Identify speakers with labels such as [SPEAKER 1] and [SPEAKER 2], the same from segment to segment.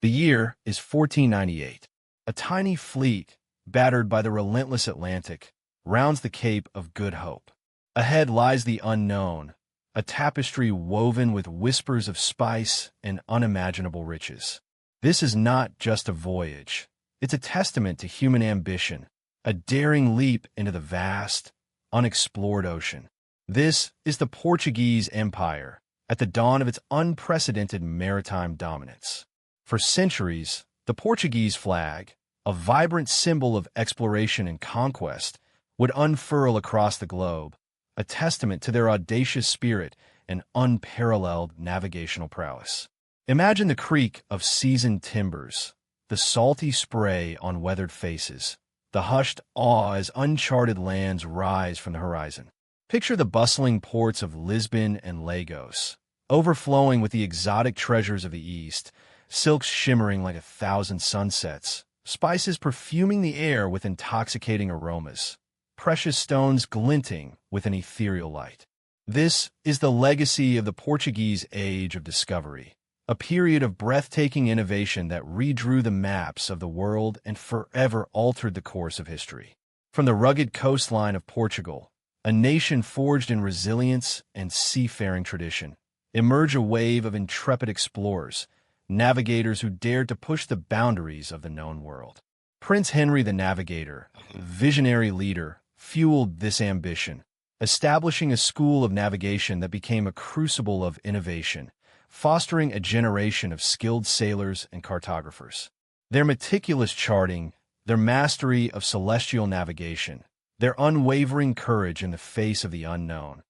[SPEAKER 1] The year is 1498. A tiny fleet, battered by the relentless Atlantic, rounds the Cape of Good Hope. Ahead lies the unknown, a tapestry woven with whispers of spice and unimaginable riches. This is not just a voyage. It's a testament to human ambition, a daring leap into the vast, unexplored ocean. This is the Portuguese Empire, at the dawn of its unprecedented maritime dominance. For centuries, the Portuguese flag, a vibrant symbol of exploration and conquest, would unfurl across the globe, a testament to their audacious spirit and unparalleled navigational prowess. Imagine the creak of seasoned timbers, the salty spray on weathered faces, the hushed awe as uncharted lands rise from the horizon. Picture the bustling ports of Lisbon and Lagos, overflowing with the exotic treasures of the East, silks shimmering like 1,000 sunsets, spices perfuming the air with intoxicating aromas, precious stones glinting with an ethereal light. This is the legacy of the Portuguese Age of Discovery, a period of breathtaking innovation that redrew the maps of the world and forever altered the course of history. From the rugged coastline of Portugal, a nation forged in resilience and seafaring tradition, emerged a wave of intrepid explorers, navigators who dared to push the boundaries of the known world. Prince Henry the Navigator, visionary leader, fueled this ambition, establishing a school of navigation that became a crucible of innovation, fostering a generation of skilled sailors and cartographers. Their meticulous charting, their mastery of celestial navigation, their unwavering courage in the face of the unknown,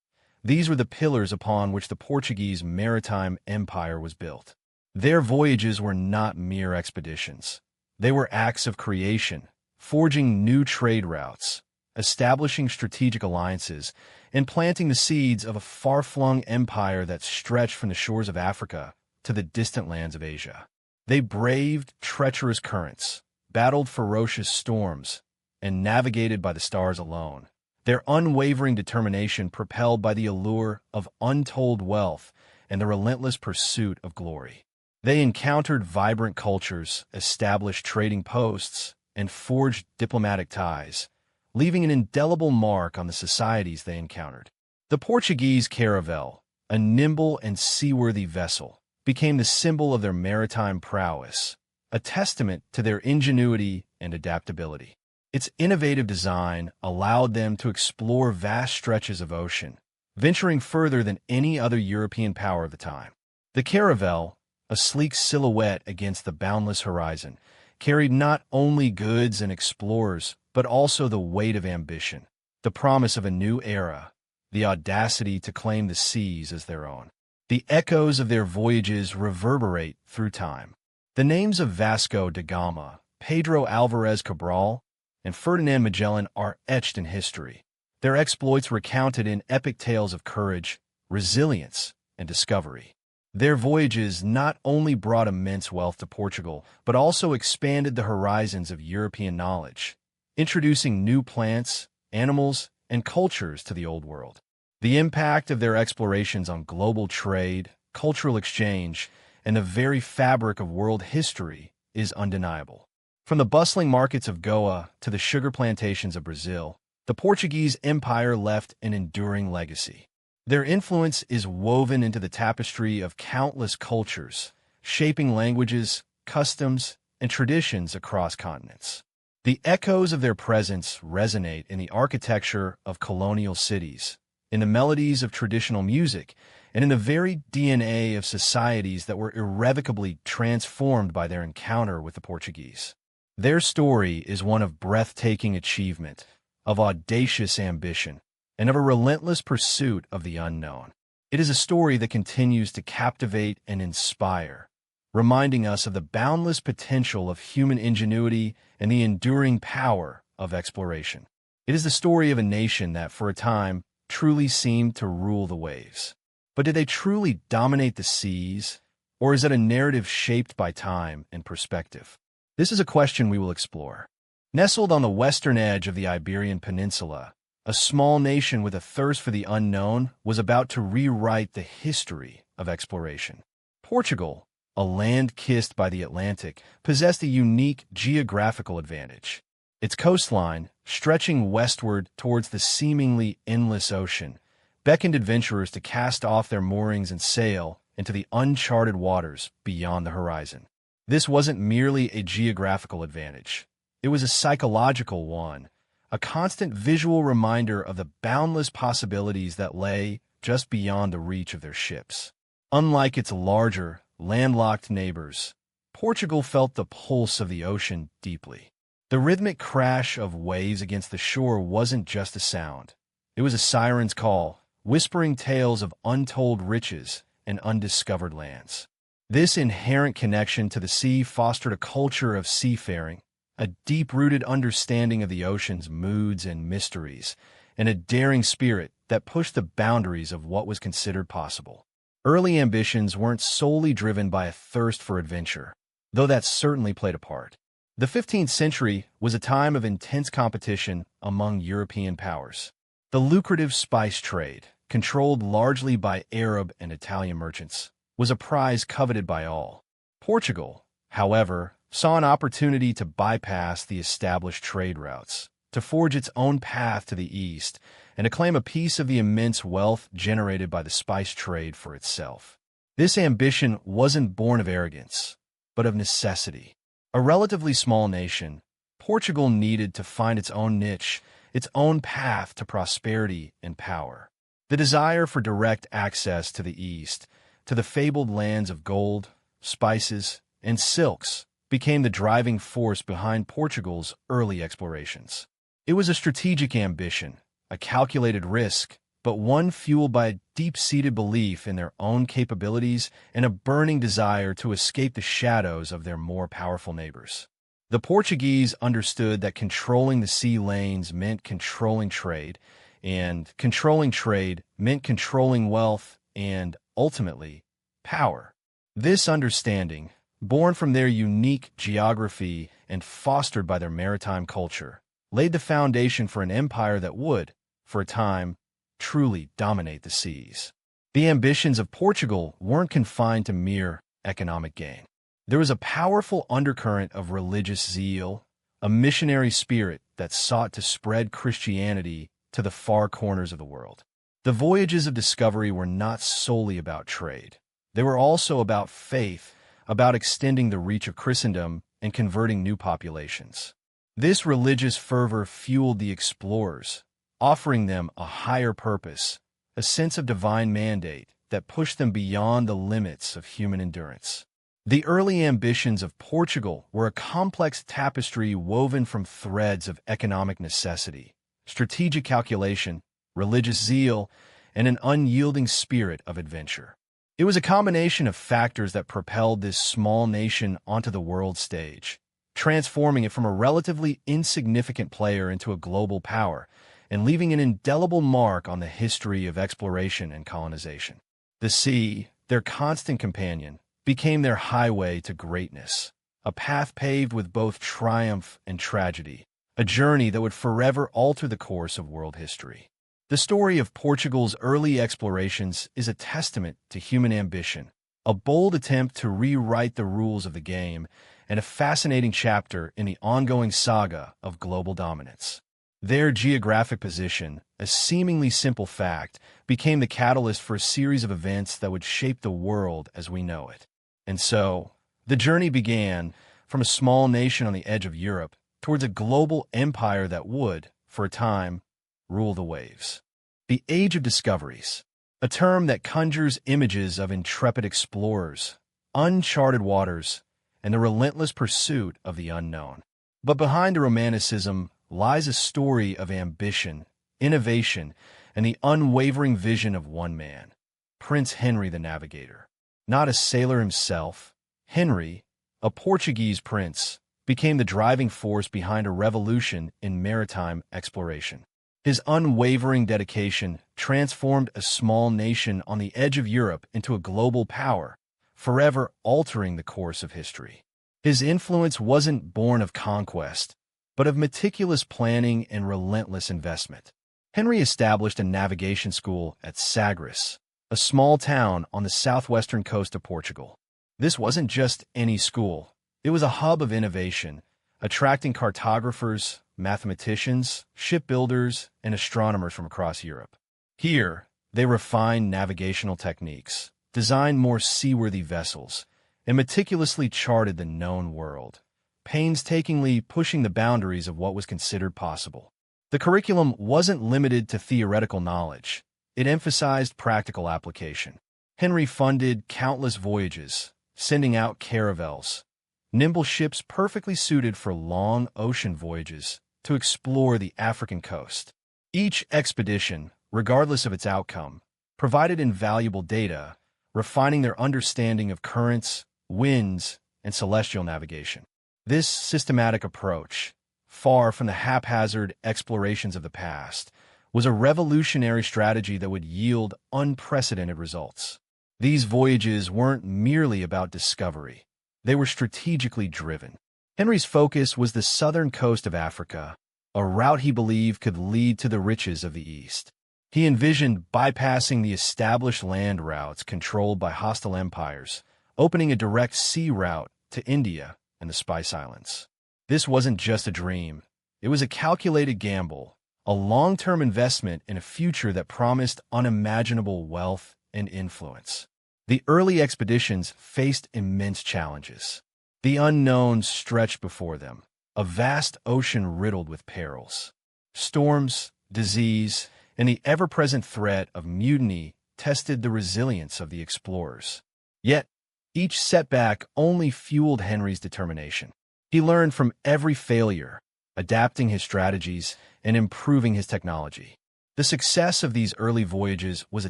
[SPEAKER 1] these were the pillars upon which the Portuguese Maritime Empire was built. Their voyages were not mere expeditions. They were acts of creation, forging new trade routes, establishing strategic alliances, and planting the seeds of a far-flung empire that stretched from the shores of Africa to the distant lands of Asia. They braved treacherous currents, battled ferocious storms, and navigated by the stars alone, their unwavering determination propelled by the allure of untold wealth and the relentless pursuit of glory. They encountered vibrant cultures, established trading posts, and forged diplomatic ties, leaving an indelible mark on the societies they encountered. The Portuguese caravel, a nimble and seaworthy vessel, became the symbol of their maritime prowess, a testament to their ingenuity and adaptability. Its innovative design allowed them to explore vast stretches of ocean, venturing further than any other European power of the time. The caravel, a sleek silhouette against the boundless horizon, carried not only goods and explorers, but also the weight of ambition, the promise of a new era, the audacity to claim the seas as their own. The echoes of their voyages reverberate through time. The names of Vasco da Gama, Pedro Alvarez Cabral, and Ferdinand Magellan are etched in history, their exploits recounted in epic tales of courage, resilience, and discovery. Their voyages not only brought immense wealth to Portugal, but also expanded the horizons of European knowledge, introducing new plants, animals, and cultures to the Old World. The impact of their explorations on global trade, cultural exchange, and the very fabric of world history is undeniable. From the bustling markets of Goa to the sugar plantations of Brazil, the Portuguese Empire left an enduring legacy. Their influence is woven into the tapestry of countless cultures, shaping languages, customs, and traditions across continents. The echoes of their presence resonate in the architecture of colonial cities, in the melodies of traditional music, and in the very DNA of societies that were irrevocably transformed by their encounter with the Portuguese. Their story is one of breathtaking achievement, of audacious ambition, and of a relentless pursuit of the unknown. It is a story that continues to captivate and inspire, reminding us of the boundless potential of human ingenuity and the enduring power of exploration. It is the story of a nation that, for a time, truly seemed to rule the waves. But did they truly dominate the seas, or is it a narrative shaped by time and perspective? This is a question we will explore. Nestled on the western edge of the Iberian Peninsula, a small nation with a thirst for the unknown was about to rewrite the history of exploration. Portugal, a land kissed by the Atlantic, possessed a unique geographical advantage. Its coastline, stretching westward towards the seemingly endless ocean, beckoned adventurers to cast off their moorings and sail into the uncharted waters beyond the horizon. This wasn't merely a geographical advantage. It was a psychological one, a constant visual reminder of the boundless possibilities that lay just beyond the reach of their ships. Unlike its larger, landlocked neighbors, Portugal felt the pulse of the ocean deeply. The rhythmic crash of waves against the shore wasn't just a sound. It was a siren's call, whispering tales of untold riches and undiscovered lands. This inherent connection to the sea fostered a culture of seafaring, a deep-rooted understanding of the ocean's moods and mysteries, and a daring spirit that pushed the boundaries of what was considered possible. Early ambitions weren't solely driven by a thirst for adventure, though that certainly played a part. The 15th century was a time of intense competition among European powers. The lucrative spice trade, controlled largely by Arab and Italian merchants, was a prize coveted by all. Portugal, however, saw an opportunity to bypass the established trade routes, to forge its own path to the east, and to claim a piece of the immense wealth generated by the spice trade for itself. This ambition wasn't born of arrogance, but of necessity. A relatively small nation, Portugal needed to find its own niche, its own path to prosperity and power. The desire for direct access to the east, to the fabled lands of gold, spices, and silks, became the driving force behind Portugal's early explorations. It was a strategic ambition, a calculated risk, but one fueled by a deep-seated belief in their own capabilities and a burning desire to escape the shadows of their more powerful neighbors. The Portuguese understood that controlling the sea lanes meant controlling trade, and controlling trade meant controlling wealth and, ultimately, power. This understanding, born from their unique geography and fostered by their maritime culture, laid the foundation for an empire that would, for a time, truly dominate the seas. The ambitions of Portugal weren't confined to mere economic gain. There was a powerful undercurrent of religious zeal, a missionary spirit that sought to spread Christianity to the far corners of the world. The voyages of discovery were not solely about trade. They were also about faith, about extending the reach of Christendom and converting new populations. This religious fervor fueled the explorers, offering them a higher purpose, a sense of divine mandate that pushed them beyond the limits of human endurance. The early ambitions of Portugal were a complex tapestry woven from threads of economic necessity, strategic calculation, religious zeal, and an unyielding spirit of adventure. It was a combination of factors that propelled this small nation onto the world stage, transforming it from a relatively insignificant player into a global power, and leaving an indelible mark on the history of exploration and colonization. The sea, their constant companion, became their highway to greatness, a path paved with both triumph and tragedy, a journey that would forever alter the course of world history. The story of Portugal's early explorations is a testament to human ambition, a bold attempt to rewrite the rules of the game, and a fascinating chapter in the ongoing saga of global dominance. Their geographic position, a seemingly simple fact, became the catalyst for a series of events that would shape the world as we know it. And so, the journey began from a small nation on the edge of Europe towards a global empire that would, for a time, rule the waves. The Age of Discoveries, a term that conjures images of intrepid explorers, uncharted waters, and the relentless pursuit of the unknown. But behind the romanticism lies a story of ambition, innovation, and the unwavering vision of one man, Prince Henry the Navigator. Not a sailor himself, Henry, a Portuguese prince, became the driving force behind a revolution in maritime exploration. His unwavering dedication transformed a small nation on the edge of Europe into a global power, forever altering the course of history. His influence wasn't born of conquest, but of meticulous planning and relentless investment. Henry established a navigation school at Sagres, a small town on the southwestern coast of Portugal. This wasn't just any school. It was a hub of innovation, attracting cartographers, mathematicians, shipbuilders, and astronomers from across Europe. Here, they refined navigational techniques, designed more seaworthy vessels, and meticulously charted the known world, painstakingly pushing the boundaries of what was considered possible. The curriculum wasn't limited to theoretical knowledge. It emphasized practical application. Henry funded countless voyages, sending out caravels, nimble ships perfectly suited for long ocean voyages to explore the African coast. Each expedition, regardless of its outcome, provided invaluable data, refining their understanding of currents, winds, and celestial navigation. This systematic approach, far from the haphazard explorations of the past, was a revolutionary strategy that would yield unprecedented results. These voyages weren't merely about discovery. They were strategically driven. Henry's focus was the southern coast of Africa, a route he believed could lead to the riches of the East. He envisioned bypassing the established land routes controlled by hostile empires, opening a direct sea route to India and the Spice Islands. This wasn't just a dream. It was a calculated gamble, a long-term investment in a future that promised unimaginable wealth and influence. The early expeditions faced immense challenges. The unknown stretched before them, a vast ocean riddled with perils. Storms, disease, and the ever-present threat of mutiny tested the resilience of the explorers. Yet, each setback only fueled Henry's determination. He learned from every failure, adapting his strategies and improving his technology. The success of these early voyages was a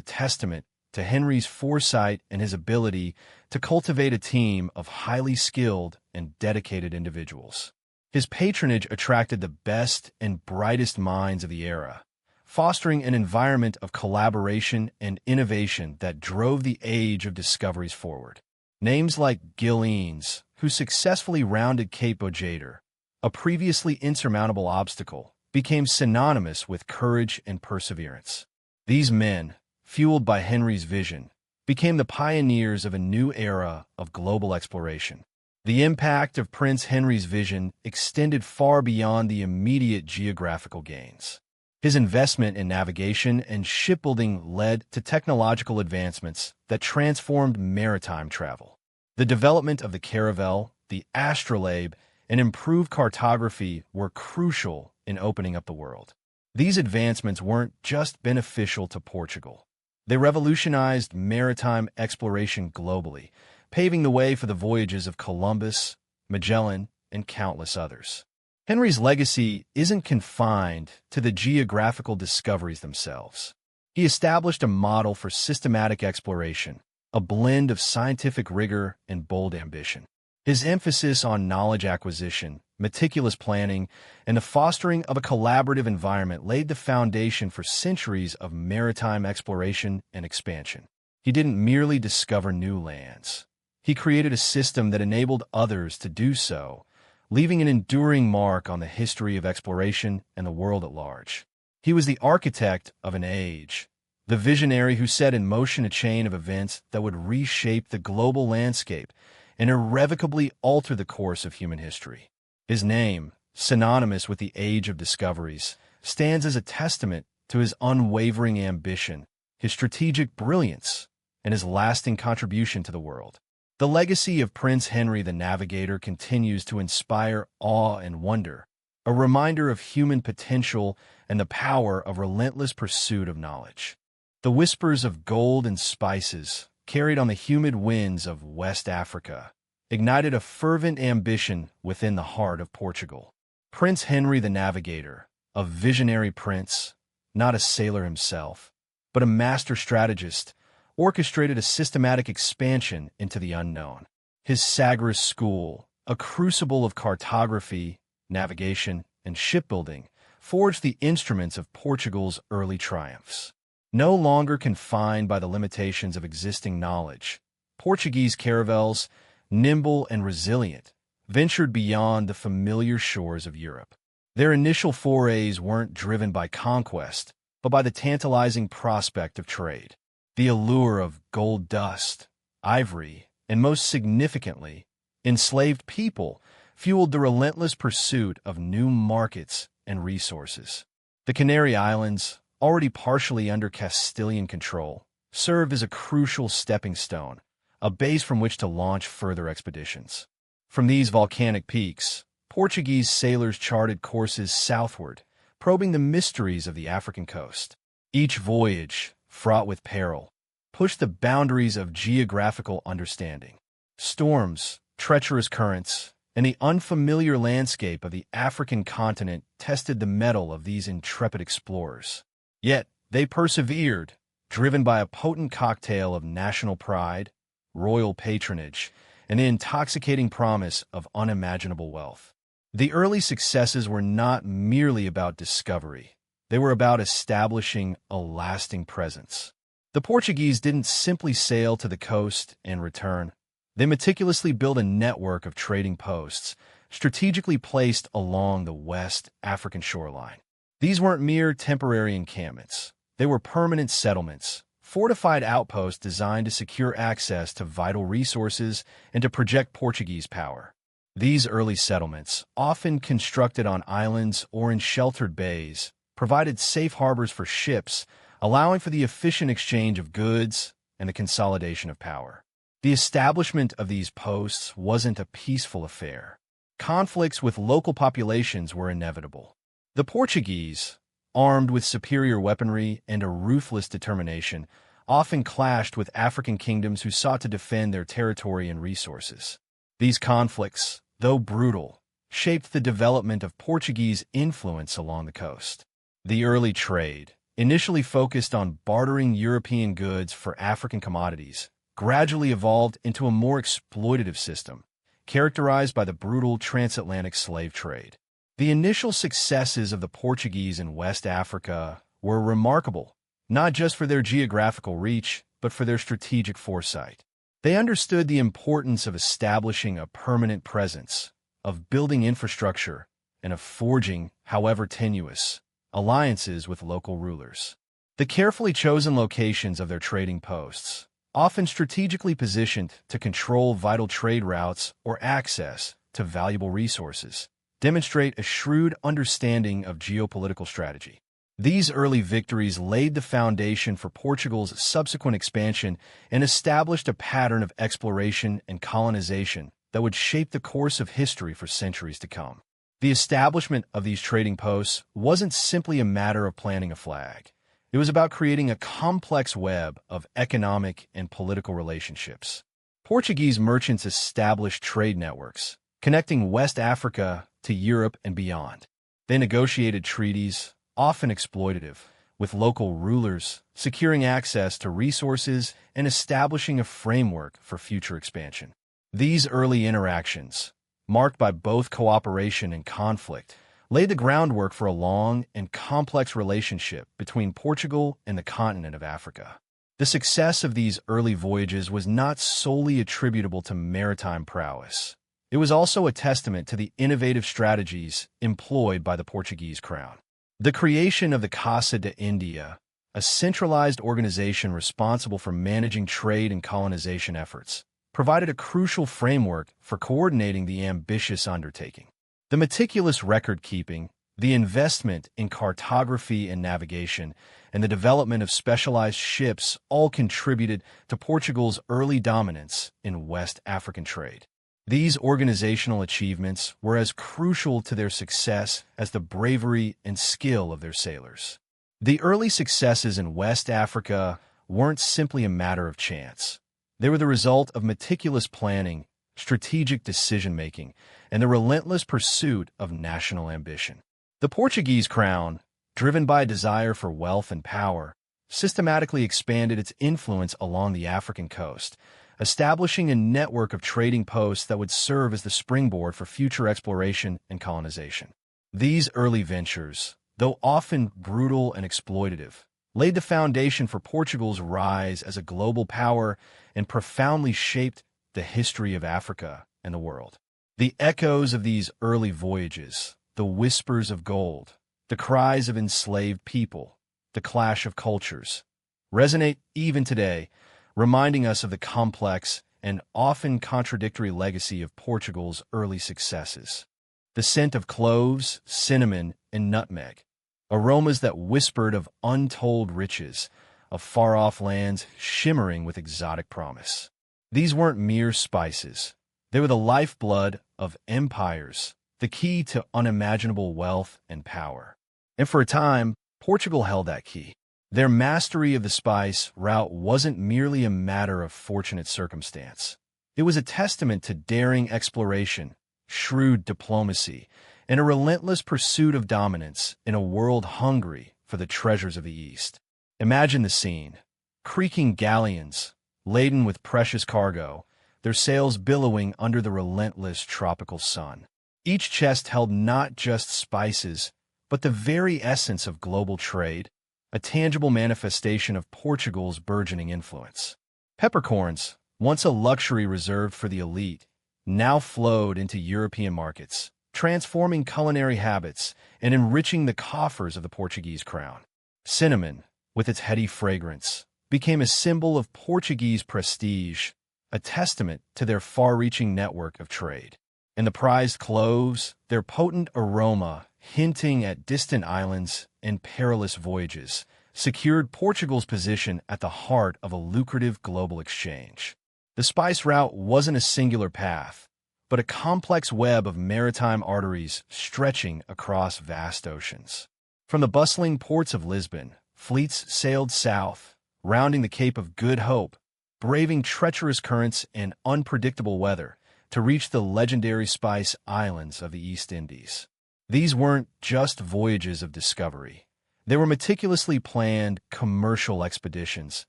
[SPEAKER 1] testament to Henry's foresight and his ability to cultivate a team of highly skilled and dedicated individuals. His patronage attracted the best and brightest minds of the era, fostering an environment of collaboration and innovation that drove the age of discoveries forward. Names like Gillies, who successfully rounded Cape Bojader, a previously insurmountable obstacle, became synonymous with courage and perseverance. These men, fueled by Henry's vision, became the pioneers of a new era of global exploration. The impact of Prince Henry's vision extended far beyond the immediate geographical gains. His investment in navigation and shipbuilding led to technological advancements that transformed maritime travel. The development of the caravel, the astrolabe, and improved cartography were crucial in opening up the world. These advancements weren't just beneficial to Portugal. They revolutionized maritime exploration globally, paving the way for the voyages of Columbus, Magellan, and countless others. Henry's legacy isn't confined to the geographical discoveries themselves. He established a model for systematic exploration, a blend of scientific rigor and bold ambition. His emphasis on knowledge acquisition, meticulous planning, and the fostering of a collaborative environment laid the foundation for centuries of maritime exploration and expansion. He didn't merely discover new lands. He created a system that enabled others to do so, leaving an enduring mark on the history of exploration and the world at large. He was the architect of an age, the visionary who set in motion a chain of events that would reshape the global landscape and irrevocably alter the course of human history. His name, synonymous with the age of discoveries, stands as a testament to his unwavering ambition, his strategic brilliance, and his lasting contribution to the world. The legacy of Prince Henry the Navigator continues to inspire awe and wonder, a reminder of human potential and the power of relentless pursuit of knowledge. The whispers of gold and spices, carried on the humid winds of West Africa, ignited a fervent ambition within the heart of Portugal. Prince Henry the Navigator, a visionary prince, not a sailor himself, but a master strategist, orchestrated a systematic expansion into the unknown. His Sagres school, a crucible of cartography, navigation, and shipbuilding, forged the instruments of Portugal's early triumphs. No longer confined by the limitations of existing knowledge, Portuguese caravels, nimble and resilient, ventured beyond the familiar shores of Europe. Their initial forays weren't driven by conquest, but by the tantalizing prospect of trade. The allure of gold dust, ivory, and most significantly, enslaved people fueled the relentless pursuit of new markets and resources. The Canary Islands, already partially under Castilian control, served as a crucial stepping stone, a base from which to launch further expeditions. From these volcanic peaks, Portuguese sailors charted courses southward, probing the mysteries of the African coast. Each voyage, fraught with peril, pushed the boundaries of geographical understanding. Storms, treacherous currents, and the unfamiliar landscape of the African continent tested the mettle of these intrepid explorers. Yet, they persevered, driven by a potent cocktail of national pride, royal patronage, and the intoxicating promise of unimaginable wealth. The early successes were not merely about discovery. They were about establishing a lasting presence. The Portuguese didn't simply sail to the coast and return. They meticulously built a network of trading posts, strategically placed along the West African shoreline. These weren't mere temporary encampments. They were permanent settlements, fortified outposts designed to secure access to vital resources and to project Portuguese power. These early settlements, often constructed on islands or in sheltered bays, provided safe harbors for ships, allowing for the efficient exchange of goods and the consolidation of power. The establishment of these posts wasn't a peaceful affair. Conflicts with local populations were inevitable. The Portuguese, armed with superior weaponry and a ruthless determination, often clashed with African kingdoms who sought to defend their territory and resources. These conflicts, though brutal, shaped the development of Portuguese influence along the coast. The early trade, initially focused on bartering European goods for African commodities, gradually evolved into a more exploitative system, characterized by the brutal transatlantic slave trade. The initial successes of the Portuguese in West Africa were remarkable, not just for their geographical reach, but for their strategic foresight. They understood the importance of establishing a permanent presence, of building infrastructure, and of forging, however tenuous, alliances with local rulers. The carefully chosen locations of their trading posts, often strategically positioned to control vital trade routes or access to valuable resources, demonstrate a shrewd understanding of geopolitical strategy. These early victories laid the foundation for Portugal's subsequent expansion and established a pattern of exploration and colonization that would shape the course of history for centuries to come. The establishment of these trading posts wasn't simply a matter of planting a flag. It was about creating a complex web of economic and political relationships. Portuguese merchants established trade networks, connecting West Africa to Europe and beyond. They negotiated treaties, often exploitative, with local rulers, securing access to resources and establishing a framework for future expansion. These early interactions, marked by both cooperation and conflict, laid the groundwork for a long and complex relationship between Portugal and the continent of Africa. The success of these early voyages was not solely attributable to maritime prowess. It was also a testament to the innovative strategies employed by the Portuguese crown. The creation of the Casa de India, a centralized organization responsible for managing trade and colonization efforts, provided a crucial framework for coordinating the ambitious undertaking. The meticulous record-keeping, the investment in cartography and navigation, and the development of specialized ships all contributed to Portugal's early dominance in West African trade. These organizational achievements were as crucial to their success as the bravery and skill of their sailors. The early successes in West Africa weren't simply a matter of chance. They were the result of meticulous planning, strategic decision-making, and the relentless pursuit of national ambition. The Portuguese crown, driven by a desire for wealth and power, systematically expanded its influence along the African coast, establishing a network of trading posts that would serve as the springboard for future exploration and colonization. These early ventures, though often brutal and exploitative, laid the foundation for Portugal's rise as a global power and profoundly shaped the history of Africa and the world. The echoes of these early voyages, the whispers of gold, the cries of enslaved people, the clash of cultures, resonate even today, reminding us of the complex and often contradictory legacy of Portugal's early successes. The scent of cloves, cinnamon, and nutmeg, aromas that whispered of untold riches, of far-off lands shimmering with exotic promise. These weren't mere spices. They were the lifeblood of empires, the key to unimaginable wealth and power. And for a time, Portugal held that key. Their mastery of the spice route wasn't merely a matter of fortunate circumstance. It was a testament to daring exploration, shrewd diplomacy, and a relentless pursuit of dominance in a world hungry for the treasures of the East. Imagine the scene. Creaking galleons, laden with precious cargo, their sails billowing under the relentless tropical sun. Each chest held not just spices, but the very essence of global trade, a tangible manifestation of Portugal's burgeoning influence. Peppercorns, once a luxury reserved for the elite, now flowed into European markets, transforming culinary habits and enriching the coffers of the Portuguese crown. Cinnamon, with its heady fragrance, became a symbol of Portuguese prestige, a testament to their far-reaching network of trade. And the prized cloves, their potent aroma, hinting at distant islands and perilous voyages, secured Portugal's position at the heart of a lucrative global exchange. The spice route wasn't a singular path, but a complex web of maritime arteries stretching across vast oceans. From the bustling ports of Lisbon, fleets sailed south, rounding the Cape of Good Hope, braving treacherous currents and unpredictable weather, to reach the legendary Spice Islands of the East Indies. These weren't just voyages of discovery. They were meticulously planned commercial expeditions,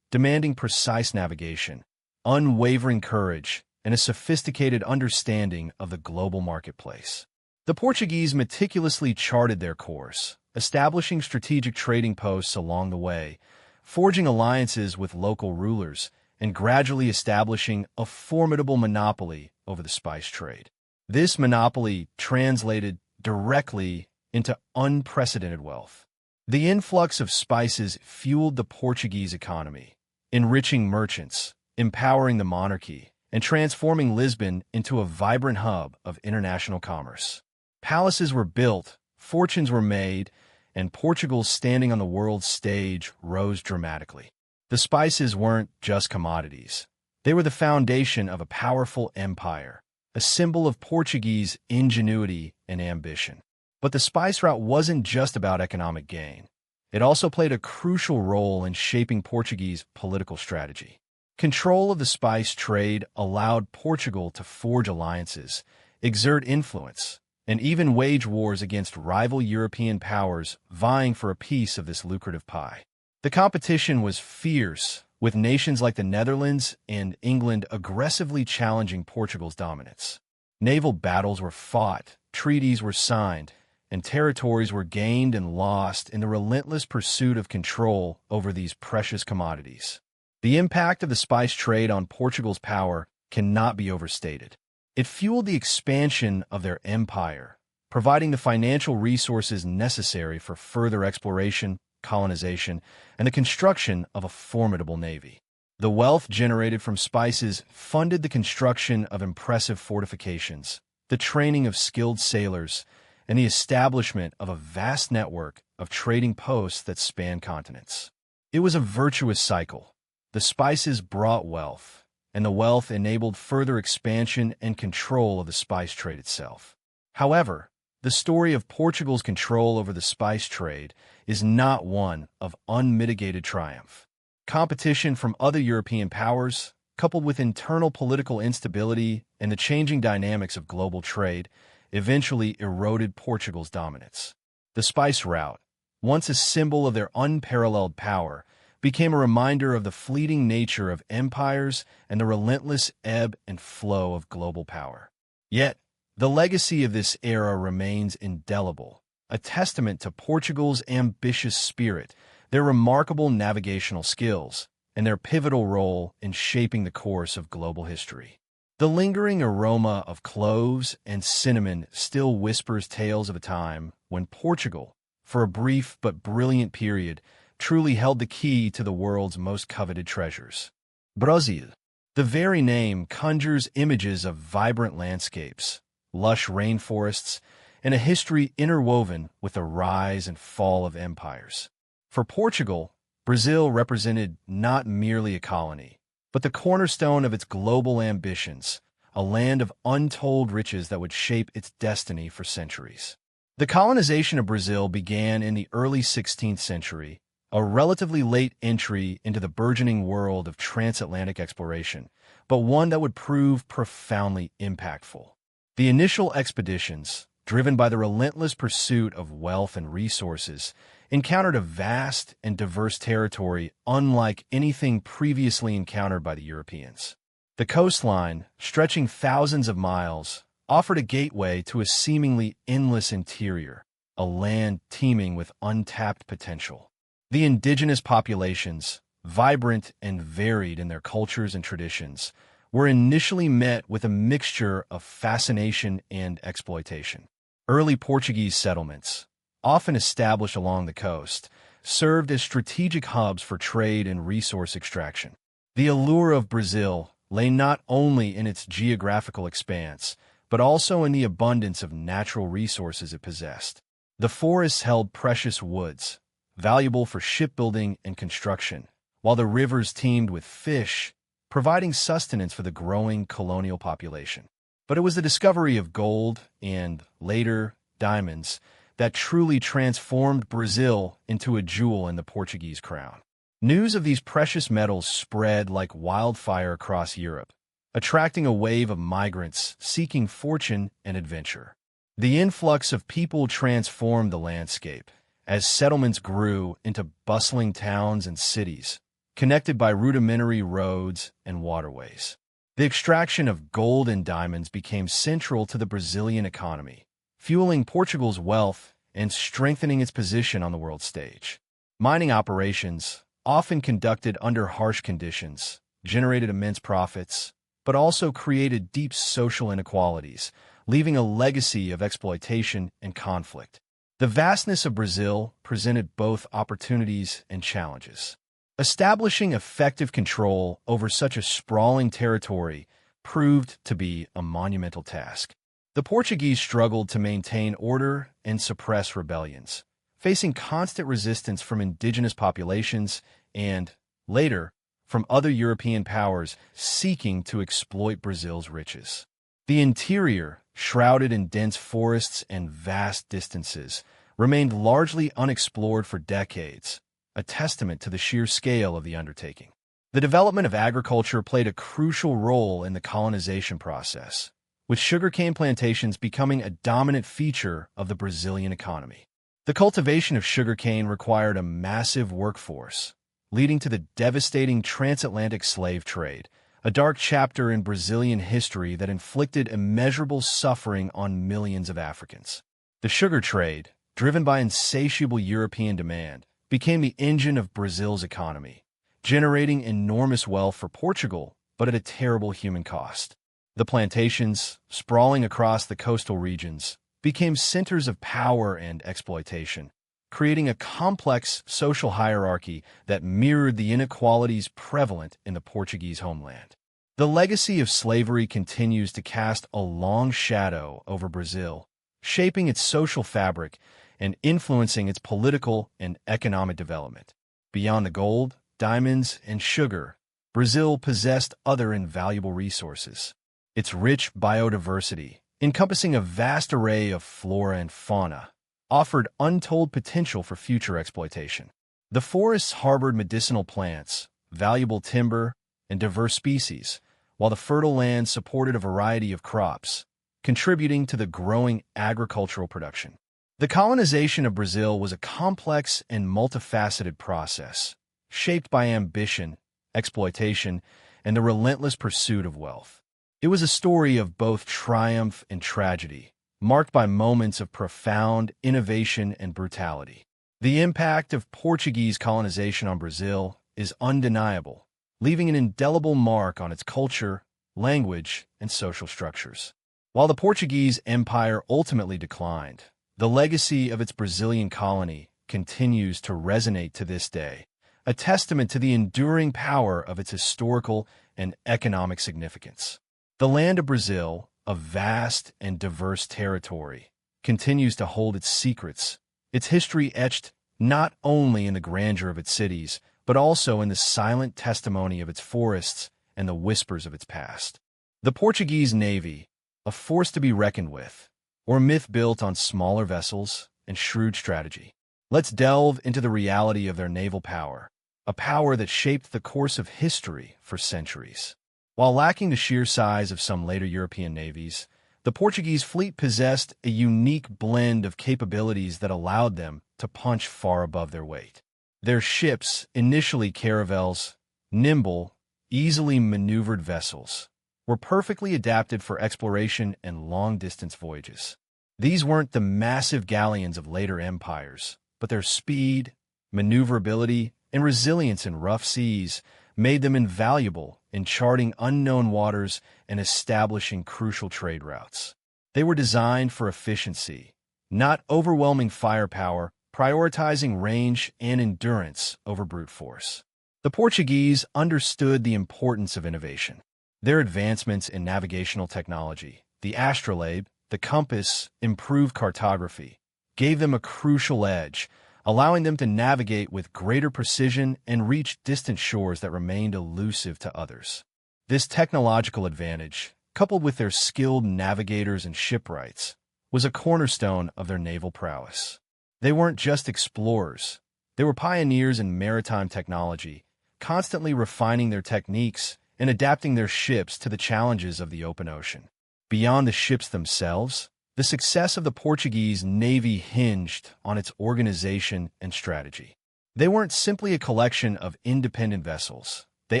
[SPEAKER 1] demanding precise navigation, unwavering courage, and a sophisticated understanding of the global marketplace. The Portuguese meticulously charted their course, establishing strategic trading posts along the way, forging alliances with local rulers, and gradually establishing a formidable monopoly over the spice trade. This monopoly translated directly into unprecedented wealth. The influx of spices fueled the Portuguese economy, enriching merchants, empowering the monarchy, and transforming Lisbon into a vibrant hub of international commerce. Palaces were built, fortunes were made, and Portugal's standing on the world stage rose dramatically. The spices weren't just commodities. They were the foundation of a powerful empire, a symbol of Portuguese ingenuity and ambition. But the spice route wasn't just about economic gain. It also played a crucial role in shaping Portuguese political strategy. Control of the spice trade allowed Portugal to forge alliances, exert influence, and even wage wars against rival European powers vying for a piece of this lucrative pie. The competition was fierce, with nations like the Netherlands and England aggressively challenging Portugal's dominance. Naval battles were fought, treaties were signed, and territories were gained and lost in the relentless pursuit of control over these precious commodities. The impact of the spice trade on Portugal's power cannot be overstated. It fueled the expansion of their empire, providing the financial resources necessary for further exploration, colonization, and the construction of a formidable navy. The wealth generated from spices funded the construction of impressive fortifications, the training of skilled sailors, and the establishment of a vast network of trading posts that spanned continents. It was a virtuous cycle. The spices brought wealth, and the wealth enabled further expansion and control of the spice trade itself. However, the story of Portugal's control over the spice trade is not one of unmitigated triumph. Competition from other European powers, coupled with internal political instability and the changing dynamics of global trade, eventually eroded Portugal's dominance. The spice route, once a symbol of their unparalleled power, became a reminder of the fleeting nature of empires and the relentless ebb and flow of global power. Yet, the legacy of this era remains indelible, a testament to Portugal's ambitious spirit, their remarkable navigational skills, and their pivotal role in shaping the course of global history. The lingering aroma of cloves and cinnamon still whispers tales of a time when Portugal, for a brief but brilliant period, truly held the key to the world's most coveted treasures. Brazil. The very name conjures images of vibrant landscapes, lush rainforests, and a history interwoven with the rise and fall of empires. For Portugal, Brazil represented not merely a colony, but the cornerstone of its global ambitions, a land of untold riches that would shape its destiny for centuries. The colonization of Brazil began in the early 16th century, a relatively late entry into the burgeoning world of transatlantic exploration, but one that would prove profoundly impactful. The initial expeditions, driven by the relentless pursuit of wealth and resources, encountered a vast and diverse territory unlike anything previously encountered by the Europeans. The coastline, stretching thousands of miles, offered a gateway to a seemingly endless interior, a land teeming with untapped potential. The indigenous populations, vibrant and varied in their cultures and traditions, were initially met with a mixture of fascination and exploitation. Early Portuguese settlements, often established along the coast, served as strategic hubs for trade and resource extraction. The allure of Brazil lay not only in its geographical expanse, but also in the abundance of natural resources it possessed. The forests held precious woods, valuable for shipbuilding and construction, while the rivers teemed with fish, providing sustenance for the growing colonial population. But it was the discovery of gold and, later, diamonds that truly transformed Brazil into a jewel in the Portuguese crown. News of these precious metals spread like wildfire across Europe, attracting a wave of migrants seeking fortune and adventure. The influx of people transformed the landscape as settlements grew into bustling towns and cities, connected by rudimentary roads and waterways. The extraction of gold and diamonds became central to the Brazilian economy, fueling Portugal's wealth and strengthening its position on the world stage. Mining operations, often conducted under harsh conditions, generated immense profits, but also created deep social inequalities, leaving a legacy of exploitation and conflict. The vastness of Brazil presented both opportunities and challenges. Establishing effective control over such a sprawling territory proved to be a monumental task. The Portuguese struggled to maintain order and suppress rebellions, facing constant resistance from indigenous populations and, later, from other European powers seeking to exploit Brazil's riches. The interior, shrouded in dense forests and vast distances, remained largely unexplored for decades, a testament to the sheer scale of the undertaking. The development of agriculture played a crucial role in the colonization process, with sugarcane plantations becoming a dominant feature of the Brazilian economy. The cultivation of sugarcane required a massive workforce, leading to the devastating transatlantic slave trade, a dark chapter in Brazilian history that inflicted immeasurable suffering on millions of Africans. The sugar trade, driven by insatiable European demand, became the engine of Brazil's economy, generating enormous wealth for Portugal, but at a terrible human cost. The plantations, sprawling across the coastal regions, became centers of power and exploitation, creating a complex social hierarchy that mirrored the inequalities prevalent in the Portuguese homeland. The legacy of slavery continues to cast a long shadow over Brazil, shaping its social fabric and influencing its political and economic development. Beyond the gold, diamonds, and sugar, Brazil possessed other invaluable resources. Its rich biodiversity, encompassing a vast array of flora and fauna, offered untold potential for future exploitation. The forests harbored medicinal plants, valuable timber, and diverse species, while the fertile land supported a variety of crops, contributing to the growing agricultural production. The colonization of Brazil was a complex and multifaceted process, shaped by ambition, exploitation, and the relentless pursuit of wealth. It was a story of both triumph and tragedy, marked by moments of profound innovation and brutality. The impact of Portuguese colonization on Brazil is undeniable, leaving an indelible mark on its culture, language, and social structures. While the Portuguese Empire ultimately declined, the legacy of its Brazilian colony continues to resonate to this day, a testament to the enduring power of its historical and economic significance. The land of Brazil, a vast and diverse territory, continues to hold its secrets, its history etched not only in the grandeur of its cities, but also in the silent testimony of its forests and the whispers of its past. The Portuguese Navy, a force to be reckoned with, or a myth built on smaller vessels and shrewd strategy. Let's delve into the reality of their naval power, a power that shaped the course of history for centuries. While lacking the sheer size of some later European navies, the Portuguese fleet possessed a unique blend of capabilities that allowed them to punch far above their weight. Their ships, initially caravels, nimble, easily maneuvered vessels, were perfectly adapted for exploration and long-distance voyages. These weren't the massive galleons of later empires, but their speed, maneuverability, and resilience in rough seas made them invaluable in charting unknown waters and establishing crucial trade routes. They were designed for efficiency, not overwhelming firepower, prioritizing range and endurance over brute force. The Portuguese understood the importance of innovation. Their advancements in navigational technology, the astrolabe, the compass, improved cartography, gave them a crucial edge, allowing them to navigate with greater precision and reach distant shores that remained elusive to others. This technological advantage, coupled with their skilled navigators and shipwrights, was a cornerstone of their naval prowess. They weren't just explorers. They were pioneers in maritime technology, constantly refining their techniques and adapting their ships to the challenges of the open ocean. Beyond the ships themselves, the success of the Portuguese Navy hinged on its organization and strategy. They weren't simply a collection of independent vessels. They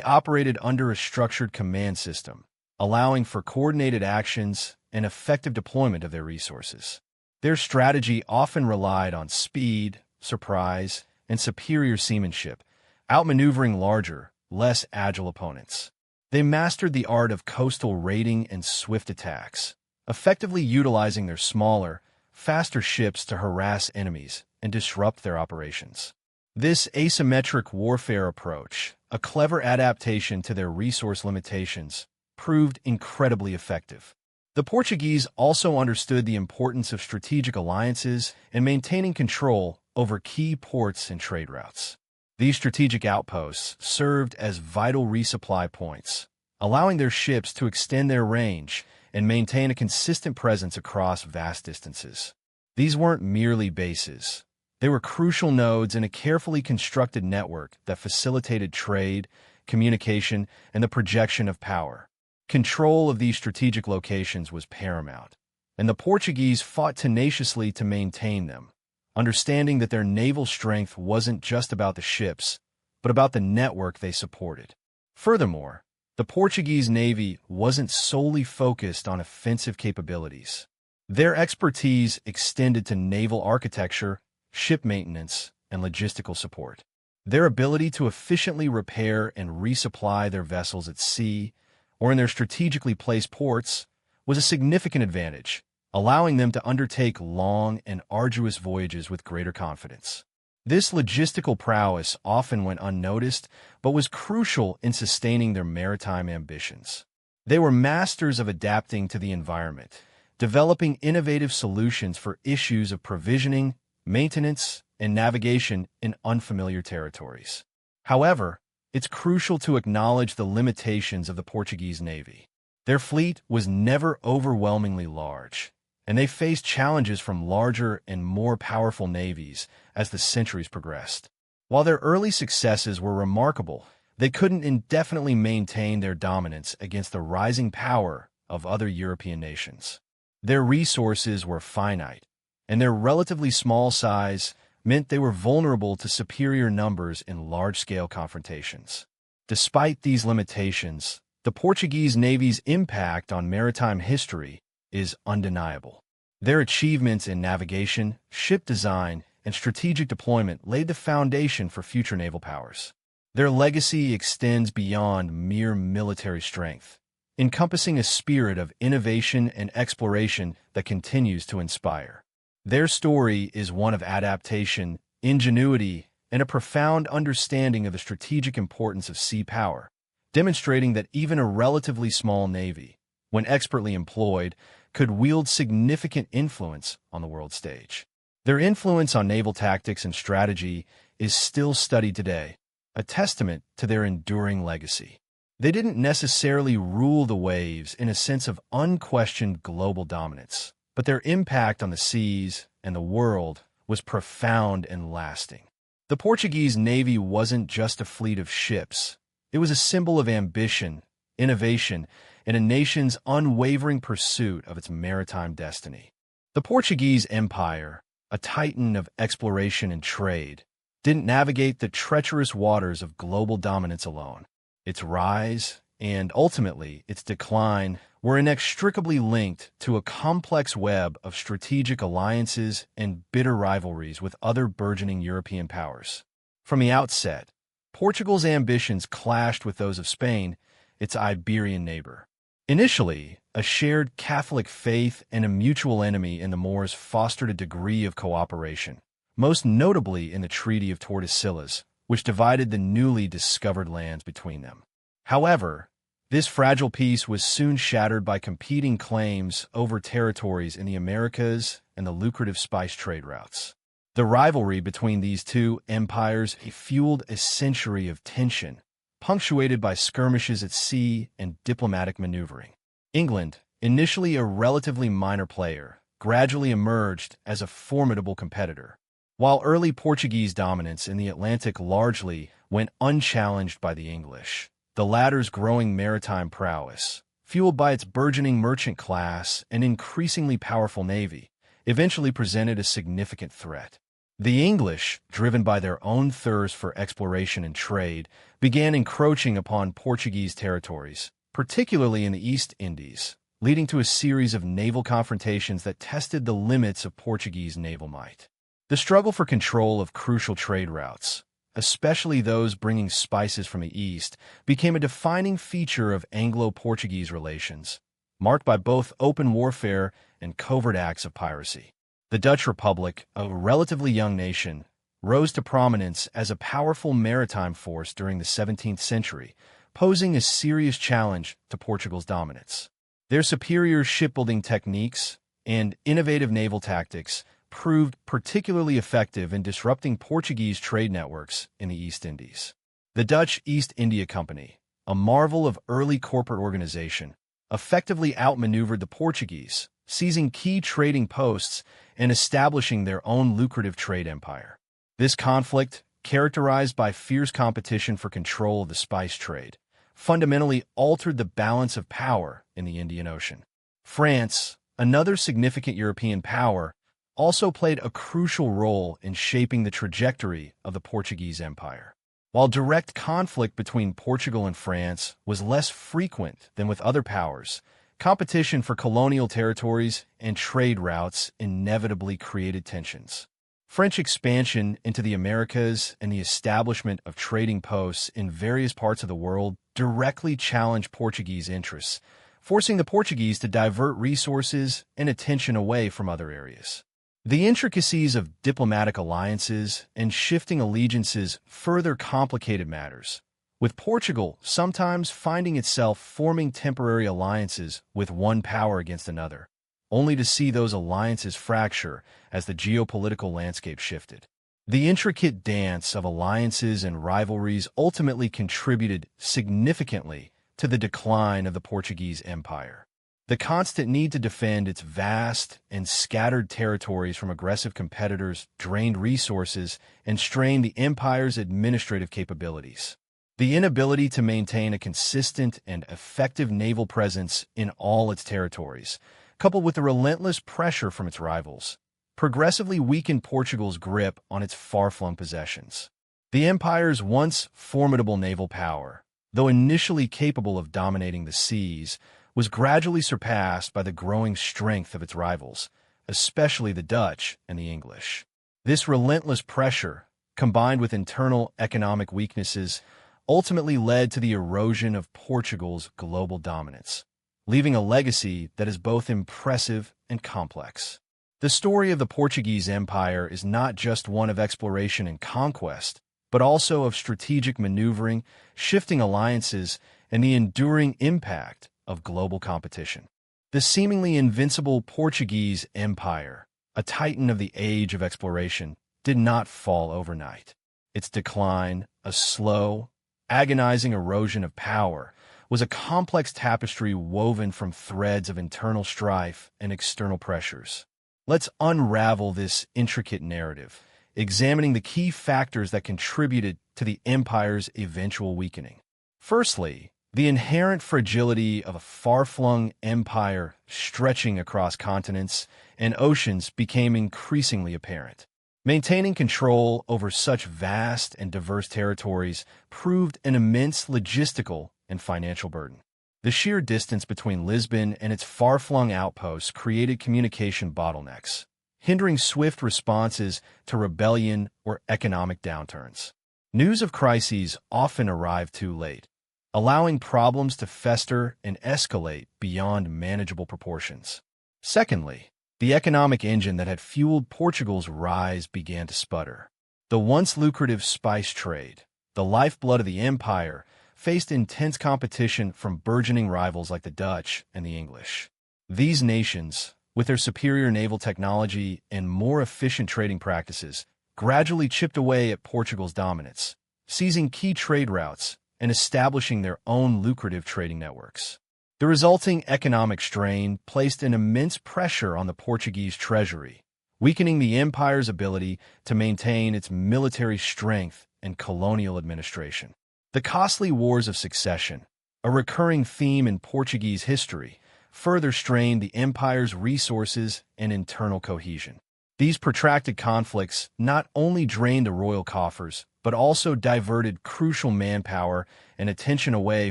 [SPEAKER 1] operated under a structured command system, allowing for coordinated actions and effective deployment of their resources. Their strategy often relied on speed, surprise, and superior seamanship, outmaneuvering larger, less agile opponents. They mastered the art of coastal raiding and swift attacks, effectively utilizing their smaller, faster ships to harass enemies and disrupt their operations. This asymmetric warfare approach, a clever adaptation to their resource limitations, proved incredibly effective. The Portuguese also understood the importance of strategic alliances and maintaining control over key ports and trade routes. These strategic outposts served as vital resupply points, allowing their ships to extend their range and maintain a consistent presence across vast distances. These weren't merely bases. They were crucial nodes in a carefully constructed network that facilitated trade, communication, and the projection of power. Control of these strategic locations was paramount, and the Portuguese fought tenaciously to maintain them, understanding that their naval strength wasn't just about the ships, but about the network they supported. Furthermore, the Portuguese Navy wasn't solely focused on offensive capabilities. Their expertise extended to naval architecture, ship maintenance, and logistical support. Their ability to efficiently repair and resupply their vessels at sea or in their strategically placed ports was a significant advantage, allowing them to undertake long and arduous voyages with greater confidence. This logistical prowess often went unnoticed, but was crucial in sustaining their maritime ambitions. They were masters of adapting to the environment, developing innovative solutions for issues of provisioning, maintenance, and navigation in unfamiliar territories. However, it's crucial to acknowledge the limitations of the Portuguese Navy. Their fleet was never overwhelmingly large, and they faced challenges from larger and more powerful navies as the centuries progressed. While their early successes were remarkable, they couldn't indefinitely maintain their dominance against the rising power of other European nations. Their resources were finite, and their relatively small size meant they were vulnerable to superior numbers in large-scale confrontations. Despite these limitations, the Portuguese Navy's impact on maritime history is undeniable. Their achievements in navigation, ship design, and strategic deployment laid the foundation for future naval powers. Their legacy extends beyond mere military strength, encompassing a spirit of innovation and exploration that continues to inspire. Their story is one of adaptation, ingenuity, and a profound understanding of the strategic importance of sea power, demonstrating that even a relatively small navy, when expertly employed, could wield significant influence on the world stage. Their influence on naval tactics and strategy is still studied today, a testament to their enduring legacy. They didn't necessarily rule the waves in a sense of unquestioned global dominance, but their impact on the seas and the world was profound and lasting. The Portuguese navy wasn't just a fleet of ships. It was a symbol of ambition, innovation, and a nation's unwavering pursuit of its maritime destiny. The Portuguese Empire, a titan of exploration and trade, didn't navigate the treacherous waters of global dominance alone. Its rise, and ultimately its decline, were inextricably linked to a complex web of strategic alliances and bitter rivalries with other burgeoning European powers. From the outset, Portugal's ambitions clashed with those of Spain, its Iberian neighbor. Initially, a shared Catholic faith and a mutual enemy in the Moors fostered a degree of cooperation, most notably in the Treaty of Tordesillas, which divided the newly discovered lands between them. However, this fragile peace was soon shattered by competing claims over territories in the Americas and the lucrative spice trade routes. The rivalry between these two empires fueled a century of tension, punctuated by skirmishes at sea and diplomatic maneuvering. England, initially a relatively minor player, gradually emerged as a formidable competitor, while early Portuguese dominance in the Atlantic largely went unchallenged by the English. The latter's growing maritime prowess, fueled by its burgeoning merchant class and increasingly powerful navy, eventually presented a significant threat. The English, driven by their own thirst for exploration and trade, began encroaching upon Portuguese territories, particularly in the East Indies, leading to a series of naval confrontations that tested the limits of Portuguese naval might. The struggle for control of crucial trade routes, especially those bringing spices from the East, became a defining feature of Anglo-Portuguese relations, marked by both open warfare and covert acts of piracy. The Dutch Republic, a relatively young nation, rose to prominence as a powerful maritime force during the 17th century, posing a serious challenge to Portugal's dominance. Their superior shipbuilding techniques and innovative naval tactics proved particularly effective in disrupting Portuguese trade networks in the East Indies. The Dutch East India Company, a marvel of early corporate organization, effectively outmaneuvered the Portuguese, seizing key trading posts and establishing their own lucrative trade empire. This conflict, characterized by fierce competition for control of the spice trade, fundamentally altered the balance of power in the Indian Ocean. France, another significant European power, also played a crucial role in shaping the trajectory of the Portuguese Empire. While direct conflict between Portugal and France was less frequent than with other powers, competition for colonial territories and trade routes inevitably created tensions. French expansion into the Americas and the establishment of trading posts in various parts of the world directly challenged Portuguese interests, forcing the Portuguese to divert resources and attention away from other areas. The intricacies of diplomatic alliances and shifting allegiances further complicated matters, with Portugal sometimes finding itself forming temporary alliances with one power against another, only to see those alliances fracture as the geopolitical landscape shifted. The intricate dance of alliances and rivalries ultimately contributed significantly to the decline of the Portuguese Empire. The constant need to defend its vast and scattered territories from aggressive competitors drained resources and strained the empire's administrative capabilities. The inability to maintain a consistent and effective naval presence in all its territories, coupled with the relentless pressure from its rivals, progressively weakened Portugal's grip on its far-flung possessions. The empire's once formidable naval power, though initially capable of dominating the seas, was gradually surpassed by the growing strength of its rivals, especially the Dutch and the English. This relentless pressure, combined with internal economic weaknesses, ultimately led to the erosion of Portugal's global dominance, leaving a legacy that is both impressive and complex. The story of the Portuguese Empire is not just one of exploration and conquest, but also of strategic maneuvering, shifting alliances, and the enduring impact of global competition. The seemingly invincible Portuguese Empire, a titan of the age of exploration, did not fall overnight. Its decline, a slow, agonizing erosion of power, was a complex tapestry woven from threads of internal strife and external pressures. Let's unravel this intricate narrative, examining the key factors that contributed to the empire's eventual weakening. Firstly, the inherent fragility of a far-flung empire stretching across continents and oceans became increasingly apparent. Maintaining control over such vast and diverse territories proved an immense logistical and financial burden. The sheer distance between Lisbon and its far-flung outposts created communication bottlenecks, hindering swift responses to rebellion or economic downturns. News of crises often arrived too late, allowing problems to fester and escalate beyond manageable proportions. Secondly, the economic engine that had fueled Portugal's rise began to sputter. The once lucrative spice trade, the lifeblood of the empire, faced intense competition from burgeoning rivals like the Dutch and the English. These nations, with their superior naval technology and more efficient trading practices, gradually chipped away at Portugal's dominance, seizing key trade routes and establishing their own lucrative trading networks. The resulting economic strain placed an immense pressure on the Portuguese treasury, weakening the empire's ability to maintain its military strength and colonial administration. The costly wars of succession, a recurring theme in Portuguese history, further strained the empire's resources and internal cohesion. These protracted conflicts not only drained the royal coffers, but also diverted crucial manpower and attention away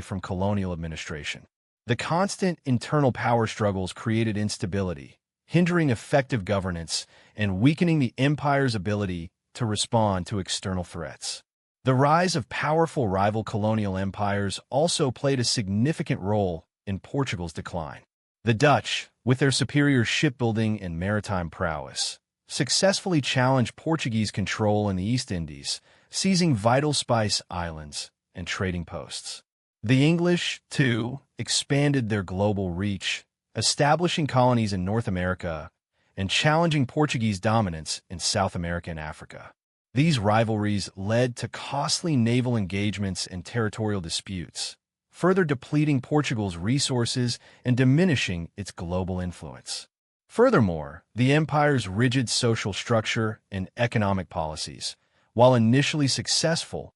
[SPEAKER 1] from colonial administration. The constant internal power struggles created instability, hindering effective governance and weakening the empire's ability to respond to external threats. The rise of powerful rival colonial empires also played a significant role in Portugal's decline. The Dutch, with their superior shipbuilding and maritime prowess, successfully challenged Portuguese control in the East Indies, seizing vital spice islands and trading posts. The English, too, expanded their global reach, establishing colonies in North America and challenging Portuguese dominance in South America and Africa. These rivalries led to costly naval engagements and territorial disputes, further depleting Portugal's resources and diminishing its global influence. Furthermore, the empire's rigid social structure and economic policies, while initially successful,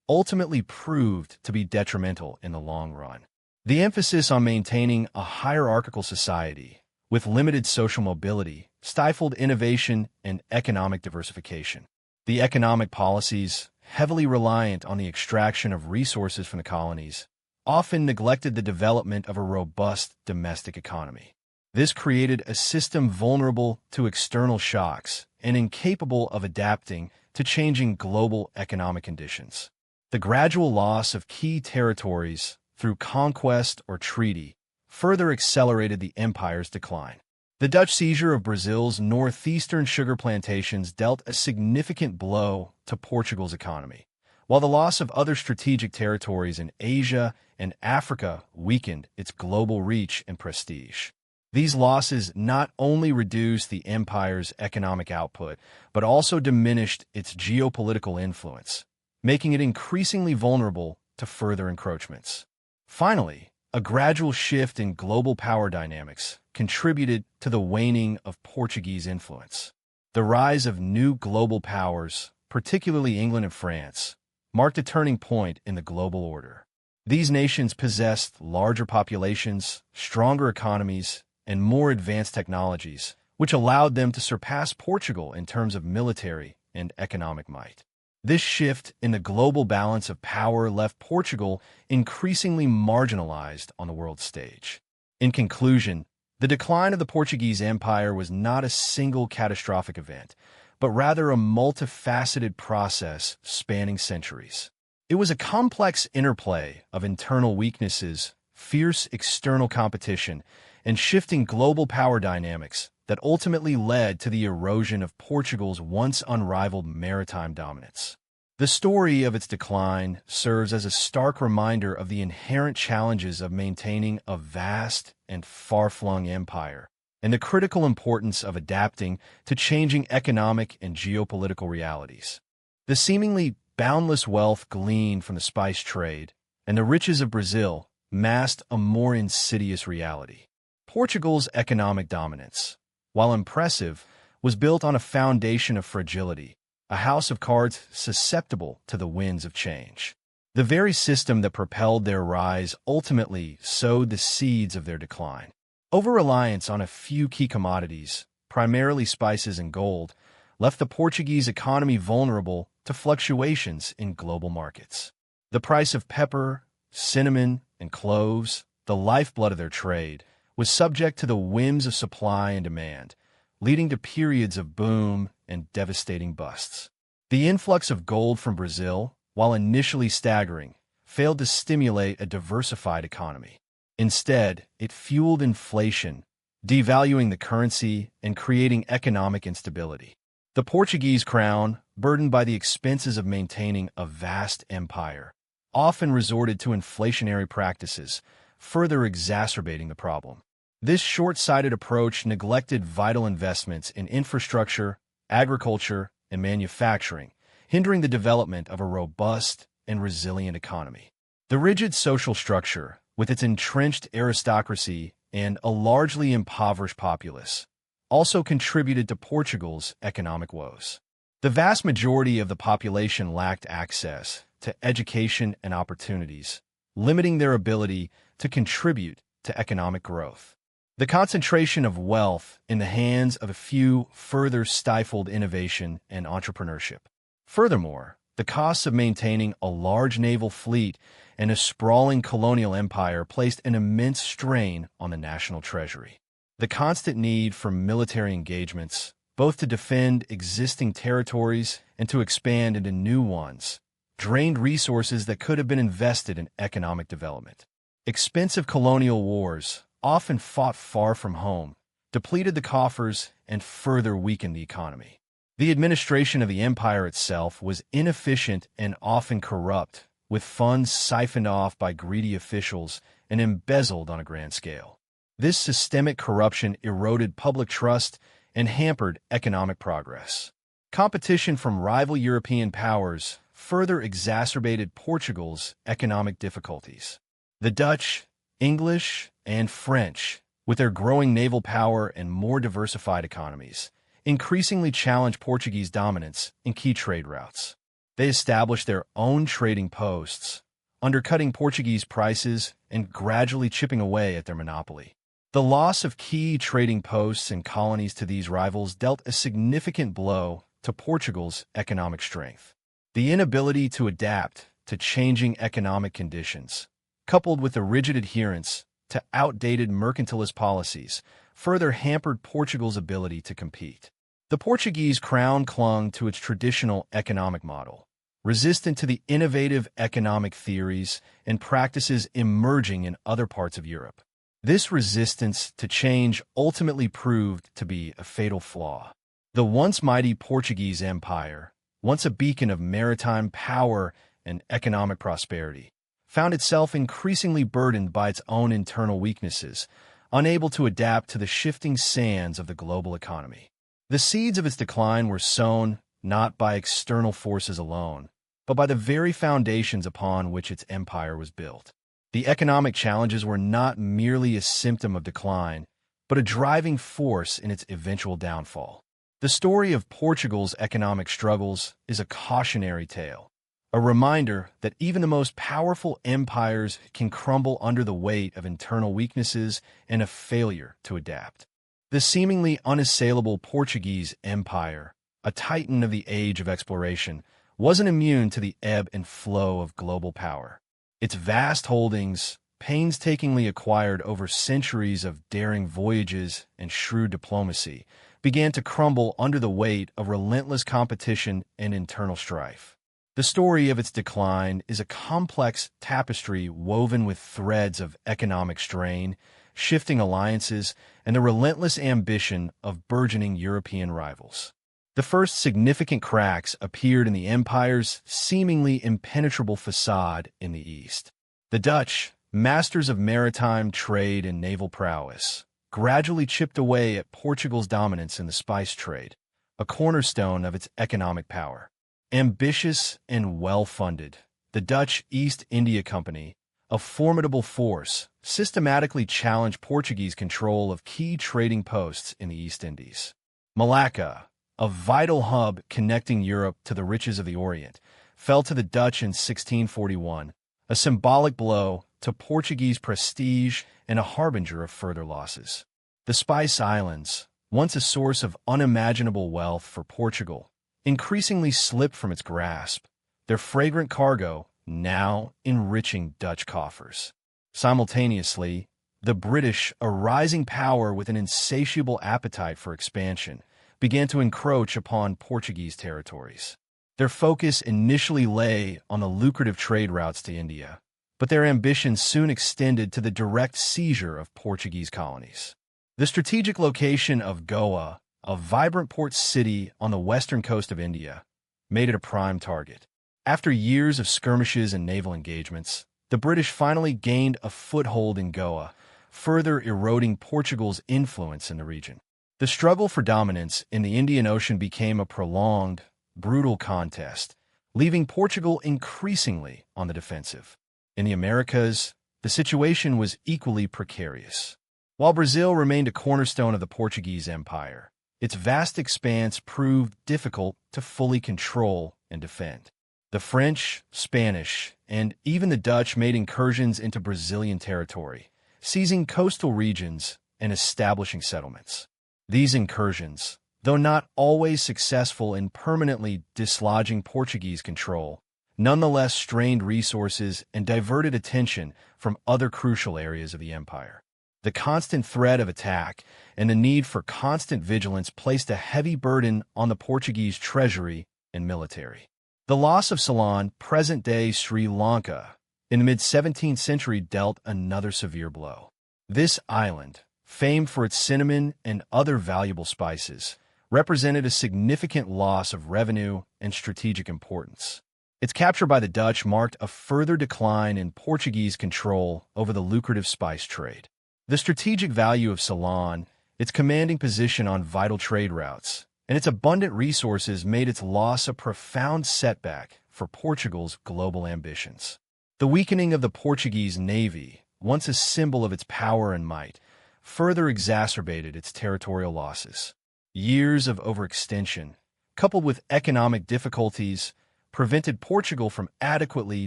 [SPEAKER 1] ultimately proved to be detrimental in the long run. The emphasis on maintaining a hierarchical society with limited social mobility stifled innovation and economic diversification. The economic policies, heavily reliant on the extraction of resources from the colonies, often neglected the development of a robust domestic economy. This created a system vulnerable to external shocks and incapable of adapting to changing global economic conditions. The gradual loss of key territories through conquest or treaty further accelerated the empire's decline. The Dutch seizure of Brazil's northeastern sugar plantations dealt a significant blow to Portugal's economy, while the loss of other strategic territories in Asia and Africa weakened its global reach and prestige. These losses not only reduced the empire's economic output, but also diminished its geopolitical influence, making it increasingly vulnerable to further encroachments. Finally, a gradual shift in global power dynamics contributed to the waning of Portuguese influence. The rise of new global powers, particularly England and France, marked a turning point in the global order. These nations possessed larger populations, stronger economies, and more advanced technologies, which allowed them to surpass Portugal in terms of military and economic might. This shift in the global balance of power left Portugal increasingly marginalized on the world stage. In conclusion, the decline of the Portuguese Empire was not a single catastrophic event, but rather a multifaceted process spanning centuries. It was a complex interplay of internal weaknesses, fierce external competition, and shifting global power dynamics that ultimately led to the erosion of Portugal's once unrivaled maritime dominance. The story of its decline serves as a stark reminder of the inherent challenges of maintaining a vast and far-flung empire, and the critical importance of adapting to changing economic and geopolitical realities. The seemingly boundless wealth gleaned from the spice trade and the riches of Brazil masked a more insidious reality. Portugal's economic dominance, while impressive, was built on a foundation of fragility, a house of cards susceptible to the winds of change. The very system that propelled their rise ultimately sowed the seeds of their decline. Over-reliance on a few key commodities, primarily spices and gold, left the Portuguese economy vulnerable to fluctuations in global markets. The price of pepper, cinnamon, and cloves, the lifeblood of their trade, was subject to the whims of supply and demand, leading to periods of boom and devastating busts. The influx of gold from Brazil, while initially staggering, failed to stimulate a diversified economy. Instead, it fueled inflation, devaluing the currency and creating economic instability. The Portuguese crown, burdened by the expenses of maintaining a vast empire, often resorted to inflationary practices, further exacerbating the problem. This short-sighted approach neglected vital investments in infrastructure, agriculture, and manufacturing, hindering the development of a robust and resilient economy. The rigid social structure, with its entrenched aristocracy and a largely impoverished populace, also contributed to Portugal's economic woes. The vast majority of the population lacked access to education and opportunities, limiting their ability to contribute to economic growth. The concentration of wealth in the hands of a few further stifled innovation and entrepreneurship. Furthermore, the costs of maintaining a large naval fleet and a sprawling colonial empire placed an immense strain on the national treasury. The constant need for military engagements, both to defend existing territories and to expand into new ones, drained resources that could have been invested in economic development. Expensive colonial wars, often fought far from home, depleted the coffers and further weakened the economy. The administration of the empire itself was inefficient and often corrupt, with funds siphoned off by greedy officials and embezzled on a grand scale. This systemic corruption eroded public trust and hampered economic progress. Competition from rival European powers further exacerbated Portugal's economic difficulties. The Dutch, English, and French, with their growing naval power and more diversified economies, increasingly challenged Portuguese dominance in key trade routes. They established their own trading posts, undercutting Portuguese prices and gradually chipping away at their monopoly. The loss of key trading posts and colonies to these rivals dealt a significant blow to Portugal's economic strength. The inability to adapt to changing economic conditions, coupled with the rigid adherence to outdated mercantilist policies, further hampered Portugal's ability to compete. The Portuguese crown clung to its traditional economic model, resistant to the innovative economic theories and practices emerging in other parts of Europe. This resistance to change ultimately proved to be a fatal flaw. The once mighty Portuguese Empire, once a beacon of maritime power and economic prosperity, found itself increasingly burdened by its own internal weaknesses, unable to adapt to the shifting sands of the global economy. The seeds of its decline were sown not by external forces alone, but by the very foundations upon which its empire was built. The economic challenges were not merely a symptom of decline, but a driving force in its eventual downfall. The story of Portugal's economic struggles is a cautionary tale, a reminder that even the most powerful empires can crumble under the weight of internal weaknesses and a failure to adapt. The seemingly unassailable Portuguese Empire, a titan of the age of exploration, wasn't immune to the ebb and flow of global power. Its vast holdings, painstakingly acquired over centuries of daring voyages and shrewd diplomacy, began to crumble under the weight of relentless competition and internal strife. The story of its decline is a complex tapestry woven with threads of economic strain, shifting alliances, and the relentless ambition of burgeoning European rivals. The first significant cracks appeared in the empire's seemingly impenetrable facade in the east. The Dutch, masters of maritime trade and naval prowess, gradually chipped away at Portugal's dominance in the spice trade, a cornerstone of its economic power. Ambitious and well-funded, the Dutch East India Company, a formidable force, systematically challenged Portuguese control of key trading posts in the East Indies. Malacca, a vital hub connecting Europe to the riches of the Orient, fell to the Dutch in 1641, a symbolic blow to Portuguese prestige and a harbinger of further losses. The Spice Islands, once a source of unimaginable wealth for Portugal, increasingly slipped from its grasp, their fragrant cargo now enriching Dutch coffers. Simultaneously, the British, a rising power with an insatiable appetite for expansion, began to encroach upon Portuguese territories. Their focus initially lay on the lucrative trade routes to India, but their ambitions soon extended to the direct seizure of Portuguese colonies. The strategic location of Goa, a vibrant port city on the western coast of India, made it a prime target. After years of skirmishes and naval engagements, the British finally gained a foothold in Goa, further eroding Portugal's influence in the region. The struggle for dominance in the Indian Ocean became a prolonged, brutal contest, leaving Portugal increasingly on the defensive. In the Americas, the situation was equally precarious. While Brazil remained a cornerstone of the Portuguese Empire, its vast expanse proved difficult to fully control and defend. The French, Spanish, and even the Dutch made incursions into Brazilian territory, seizing coastal regions and establishing settlements. These incursions, though not always successful in permanently dislodging Portuguese control, nonetheless strained resources and diverted attention from other crucial areas of the empire. The constant threat of attack and the need for constant vigilance placed a heavy burden on the Portuguese treasury and military. The loss of Ceylon, present-day Sri Lanka, in the mid-17th century dealt another severe blow. This island, famed for its cinnamon and other valuable spices, represented a significant loss of revenue and strategic importance. Its capture by the Dutch marked a further decline in Portuguese control over the lucrative spice trade. The strategic value of Ceylon, its commanding position on vital trade routes, and its abundant resources made its loss a profound setback for Portugal's global ambitions. The weakening of the Portuguese navy, once a symbol of its power and might, further exacerbated its territorial losses. Years of overextension, coupled with economic difficulties, prevented Portugal from adequately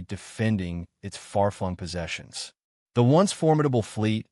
[SPEAKER 1] defending its far-flung possessions. The once formidable fleet,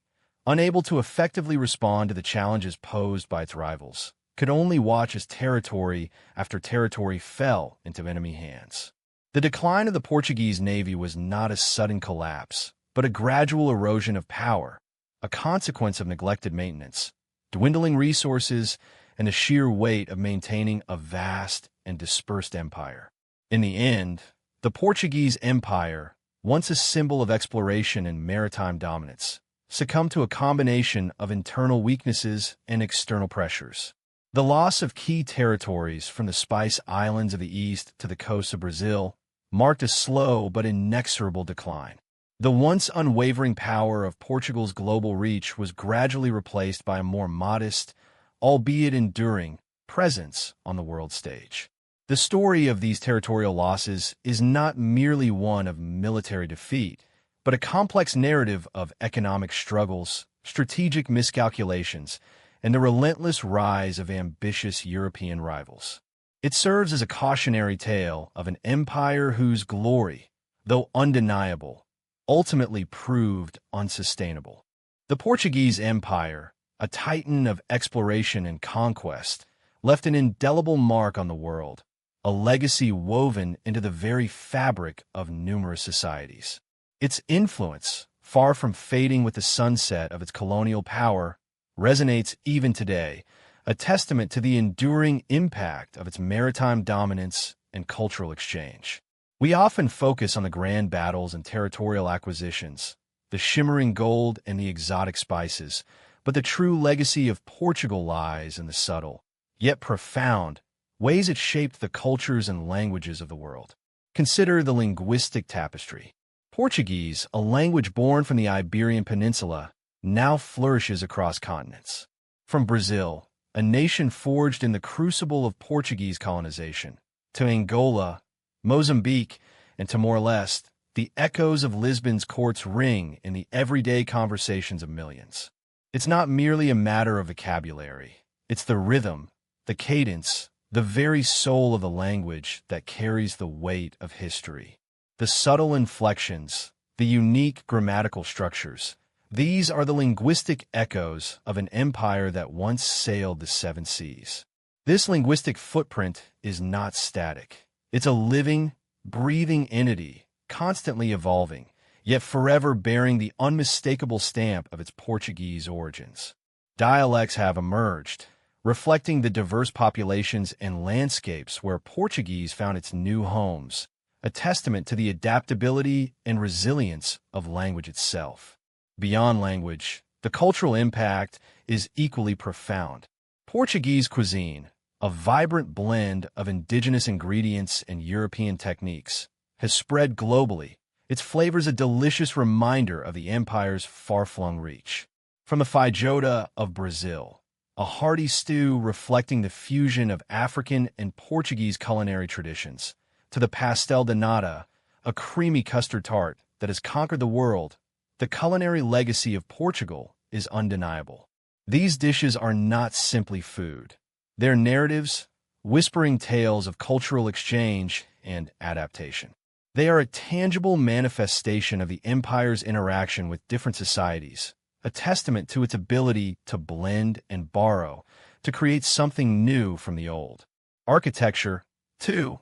[SPEAKER 1] unable to effectively respond to the challenges posed by its rivals, could only watch as territory after territory fell into enemy hands. The decline of the Portuguese navy was not a sudden collapse, but a gradual erosion of power, a consequence of neglected maintenance, dwindling resources, and the sheer weight of maintaining a vast and dispersed empire. In the end, the Portuguese Empire, once a symbol of exploration and maritime dominance, succumbed to a combination of internal weaknesses and external pressures. The loss of key territories from the Spice Islands of the East to the coast of Brazil marked a slow but inexorable decline. The once unwavering power of Portugal's global reach was gradually replaced by a more modest, albeit enduring, presence on the world stage. The story of these territorial losses is not merely one of military defeat, but a complex narrative of economic struggles, strategic miscalculations, and the relentless rise of ambitious European rivals. It serves as a cautionary tale of an empire whose glory, though undeniable, ultimately proved unsustainable. The Portuguese Empire, a titan of exploration and conquest, left an indelible mark on the world, a legacy woven into the very fabric of numerous societies. Its influence, far from fading with the sunset of its colonial power, resonates even today, a testament to the enduring impact of its maritime dominance and cultural exchange. We often focus on the grand battles and territorial acquisitions, the shimmering gold and the exotic spices, but the true legacy of Portugal lies in the subtle, yet profound, ways it shaped the cultures and languages of the world. Consider the linguistic tapestry. Portuguese, a language born from the Iberian Peninsula, now flourishes across continents. From Brazil, a nation forged in the crucible of Portuguese colonization, to Angola, Mozambique, and Timor-Leste, the echoes of Lisbon's courts ring in the everyday conversations of millions. It's not merely a matter of vocabulary. It's the rhythm, the cadence, the very soul of the language that carries the weight of history. The subtle inflections, the unique grammatical structures, these are the linguistic echoes of an empire that once sailed the seven seas. This linguistic footprint is not static. It's a living, breathing entity, constantly evolving, yet forever bearing the unmistakable stamp of its Portuguese origins. Dialects have emerged, reflecting the diverse populations and landscapes where Portuguese found its new homes, a testament to the adaptability and resilience of language itself. Beyond language, the cultural impact is equally profound. Portuguese cuisine, a vibrant blend of indigenous ingredients and European techniques, has spread globally, its flavors a delicious reminder of the empire's far-flung reach. From the feijoada of Brazil, a hearty stew reflecting the fusion of African and Portuguese culinary traditions, to the pastel de nata, a creamy custard tart that has conquered the world, the culinary legacy of Portugal is undeniable. These dishes are not simply food. They're narratives, whispering tales of cultural exchange and adaptation. They are a tangible manifestation of the empire's interaction with different societies, a testament to its ability to blend and borrow, to create something new from the old. Architecture, too,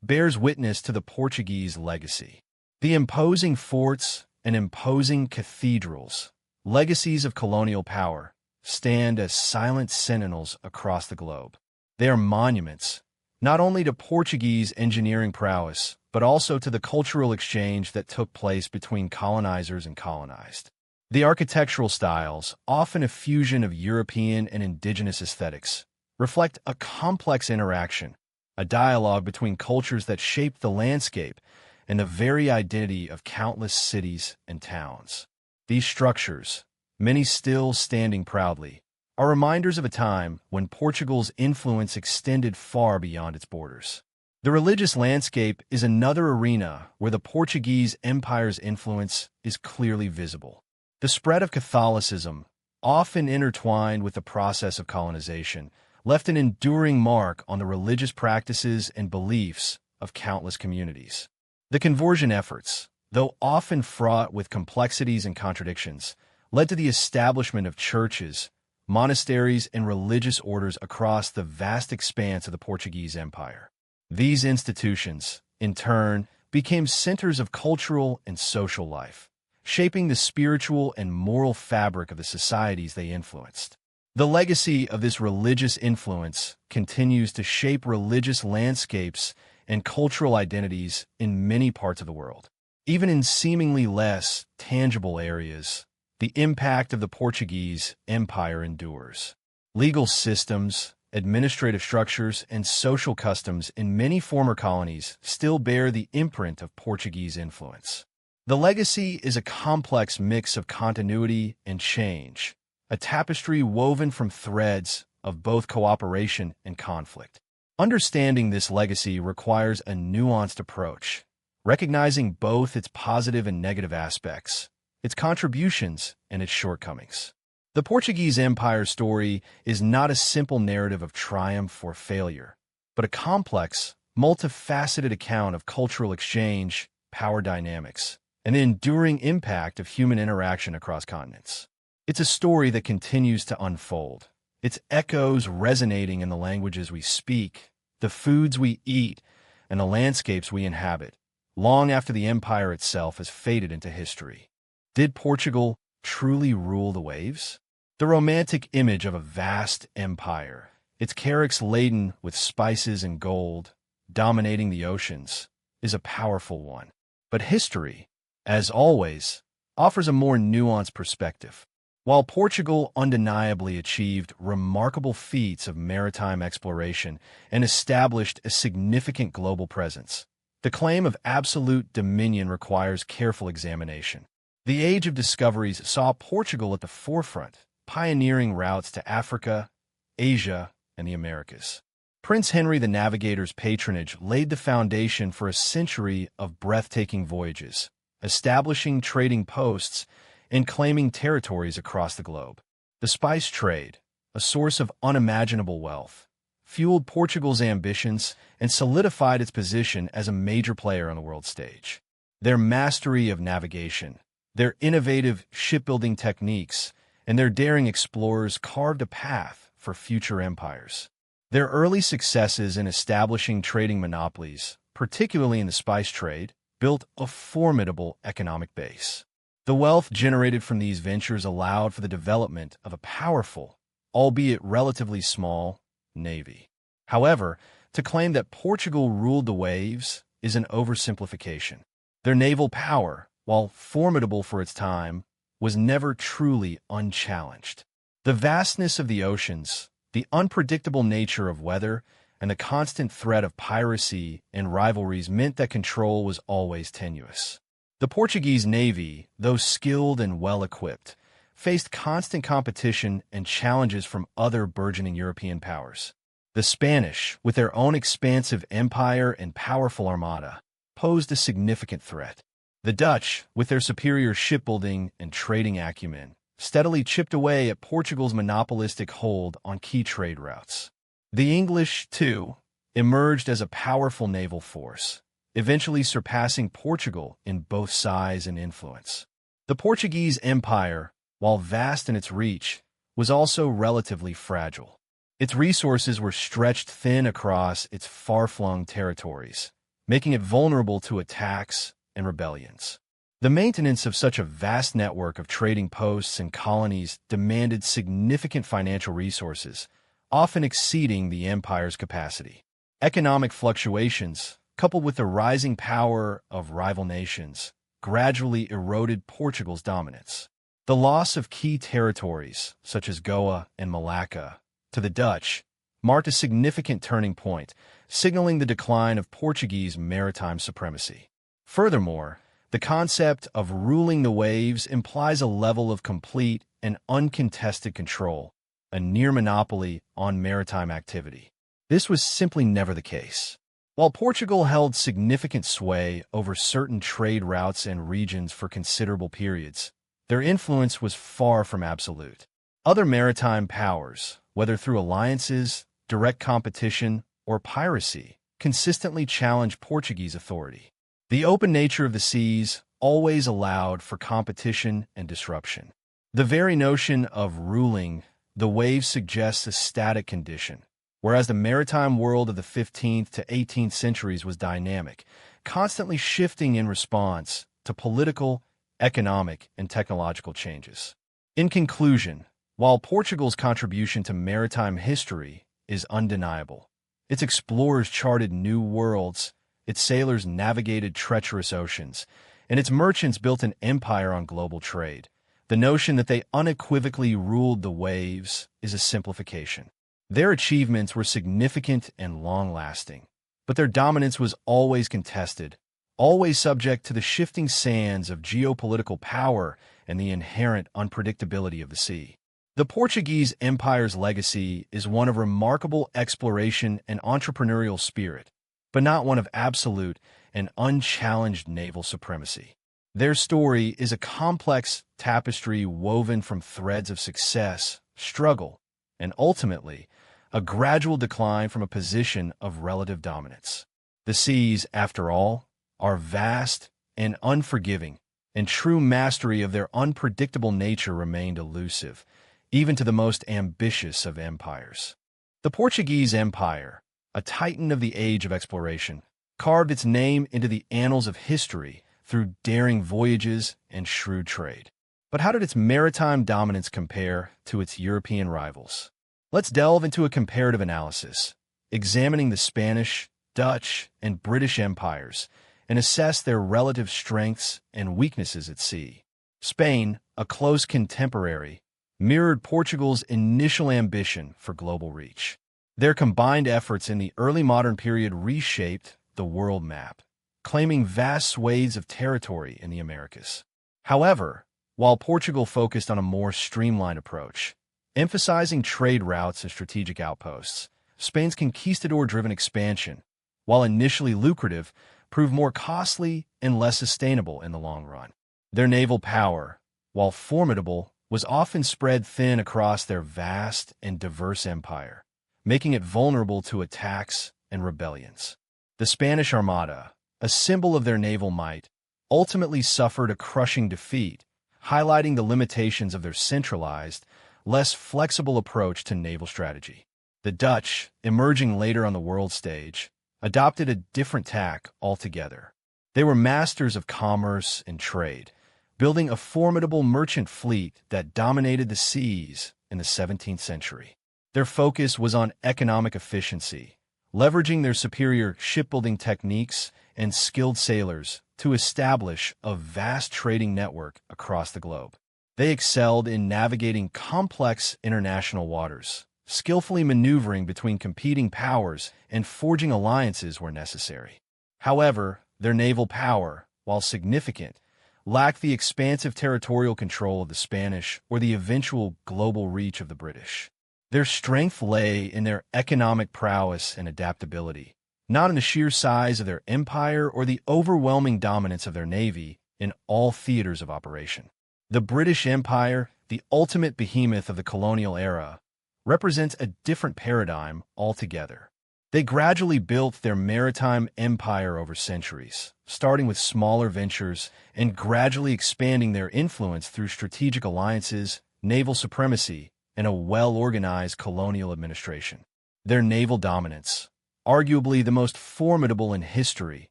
[SPEAKER 1] bears witness to the Portuguese legacy. The imposing forts and imposing cathedrals, legacies of colonial power, stand as silent sentinels across the globe. They are monuments, not only to Portuguese engineering prowess, but also to the cultural exchange that took place between colonizers and colonized. The architectural styles, often a fusion of European and indigenous aesthetics, reflect a complex interaction, a dialogue between cultures that shaped the landscape and the very identity of countless cities and towns. These structures, many still standing proudly, are reminders of a time when Portugal's influence extended far beyond its borders. The religious landscape is another arena where the Portuguese Empire's influence is clearly visible. The spread of Catholicism, often intertwined with the process of colonization, left an enduring mark on the religious practices and beliefs of countless communities. The conversion efforts, though often fraught with complexities and contradictions, led to the establishment of churches, monasteries, and religious orders across the vast expanse of the Portuguese Empire. These institutions, in turn, became centers of cultural and social life, shaping the spiritual and moral fabric of the societies they influenced. The legacy of this religious influence continues to shape religious landscapes and cultural identities in many parts of the world. Even in seemingly less tangible areas, the impact of the Portuguese Empire endures. Legal systems, administrative structures, and social customs in many former colonies still bear the imprint of Portuguese influence. The legacy is a complex mix of continuity and change, a tapestry woven from threads of both cooperation and conflict. Understanding this legacy requires a nuanced approach, recognizing both its positive and negative aspects, its contributions and its shortcomings. The Portuguese Empire story is not a simple narrative of triumph or failure, but a complex, multifaceted account of cultural exchange, power dynamics, and the enduring impact of human interaction across continents. It's a story that continues to unfold, its echoes resonating in the languages we speak, the foods we eat, and the landscapes we inhabit, long after the empire itself has faded into history. Did Portugal truly rule the waves? The romantic image of a vast empire, its carracks laden with spices and gold, dominating the oceans, is a powerful one. But history, as always, offers a more nuanced perspective. While Portugal undeniably achieved remarkable feats of maritime exploration and established a significant global presence, the claim of absolute dominion requires careful examination. The Age of Discoveries saw Portugal at the forefront, pioneering routes to Africa, Asia, and the Americas. Prince Henry the Navigator's patronage laid the foundation for a century of breathtaking voyages, establishing trading posts and claiming territories across the globe. The spice trade, a source of unimaginable wealth, fueled Portugal's ambitions and solidified its position as a major player on the world stage. Their mastery of navigation, their innovative shipbuilding techniques, and their daring explorers carved a path for future empires. Their early successes in establishing trading monopolies, particularly in the spice trade, built a formidable economic base. The wealth generated from these ventures allowed for the development of a powerful, albeit relatively small, navy. However, to claim that Portugal ruled the waves is an oversimplification. Their naval power, while formidable for its time, was never truly unchallenged. The vastness of the oceans, the unpredictable nature of weather, and the constant threat of piracy and rivalries meant that control was always tenuous. The Portuguese navy, though skilled and well-equipped, faced constant competition and challenges from other burgeoning European powers. The Spanish, with their own expansive empire and powerful armada, posed a significant threat. The Dutch, with their superior shipbuilding and trading acumen, steadily chipped away at Portugal's monopolistic hold on key trade routes. The English, too, emerged as a powerful naval force, eventually surpassing Portugal in both size and influence. The Portuguese Empire, while vast in its reach, was also relatively fragile. Its resources were stretched thin across its far-flung territories, making it vulnerable to attacks and rebellions. The maintenance of such a vast network of trading posts and colonies demanded significant financial resources, often exceeding the empire's capacity. Economic fluctuations, coupled with the rising power of rival nations, gradually eroded Portugal's dominance. The loss of key territories, such as Goa and Malacca, to the Dutch, marked a significant turning point, signaling the decline of Portuguese maritime supremacy. Furthermore, the concept of ruling the waves implies a level of complete and uncontested control, a near monopoly on maritime activity. This was simply never the case. While Portugal held significant sway over certain trade routes and regions for considerable periods, their influence was far from absolute. Other maritime powers, whether through alliances, direct competition, or piracy, consistently challenged Portuguese authority. The open nature of the seas always allowed for competition and disruption. The very notion of ruling the waves suggests a static condition, whereas the maritime world of the 15th to 18th centuries was dynamic, constantly shifting in response to political, economic, and technological changes. In conclusion, while Portugal's contribution to maritime history is undeniable, its explorers charted new worlds, its sailors navigated treacherous oceans, and its merchants built an empire on global trade. The notion that they unequivocally ruled the waves is a simplification. Their achievements were significant and long-lasting, but their dominance was always contested, always subject to the shifting sands of geopolitical power and the inherent unpredictability of the sea. The Portuguese Empire's legacy is one of remarkable exploration and entrepreneurial spirit, but not one of absolute and unchallenged naval supremacy. Their story is a complex tapestry woven from threads of success, struggle, and ultimately, a gradual decline from a position of relative dominance. The seas, after all, are vast and unforgiving, and true mastery of their unpredictable nature remained elusive, even to the most ambitious of empires. The Portuguese Empire, a titan of the age of exploration, carved its name into the annals of history through daring voyages and shrewd trade. But how did its maritime dominance compare to its European rivals? Let's delve into a comparative analysis, examining the Spanish, Dutch, and British empires, and assess their relative strengths and weaknesses at sea. Spain, a close contemporary, mirrored Portugal's initial ambition for global reach. Their combined efforts in the early modern period reshaped the world map, claiming vast swathes of territory in the Americas. However, while Portugal focused on a more streamlined approach, emphasizing trade routes and strategic outposts, Spain's conquistador-driven expansion, while initially lucrative, proved more costly and less sustainable in the long run. Their naval power, while formidable, was often spread thin across their vast and diverse empire, making it vulnerable to attacks and rebellions. The Spanish Armada, a symbol of their naval might, ultimately suffered a crushing defeat, highlighting the limitations of their centralized, less flexible approach to naval strategy. The Dutch, emerging later on the world stage, adopted a different tack altogether. They were masters of commerce and trade, building a formidable merchant fleet that dominated the seas in the 17th century. Their focus was on economic efficiency, leveraging their superior shipbuilding techniques and skilled sailors to establish a vast trading network across the globe. They excelled in navigating complex international waters, skillfully maneuvering between competing powers and forging alliances where necessary. However, their naval power, while significant, lacked the expansive territorial control of the Spanish or the eventual global reach of the British. Their strength lay in their economic prowess and adaptability, not in the sheer size of their empire or the overwhelming dominance of their navy in all theaters of operation. The British Empire, the ultimate behemoth of the colonial era, represents a different paradigm altogether. They gradually built their maritime empire over centuries, starting with smaller ventures and gradually expanding their influence through strategic alliances, naval supremacy, and a well-organized colonial administration. Their naval dominance, arguably the most formidable in history,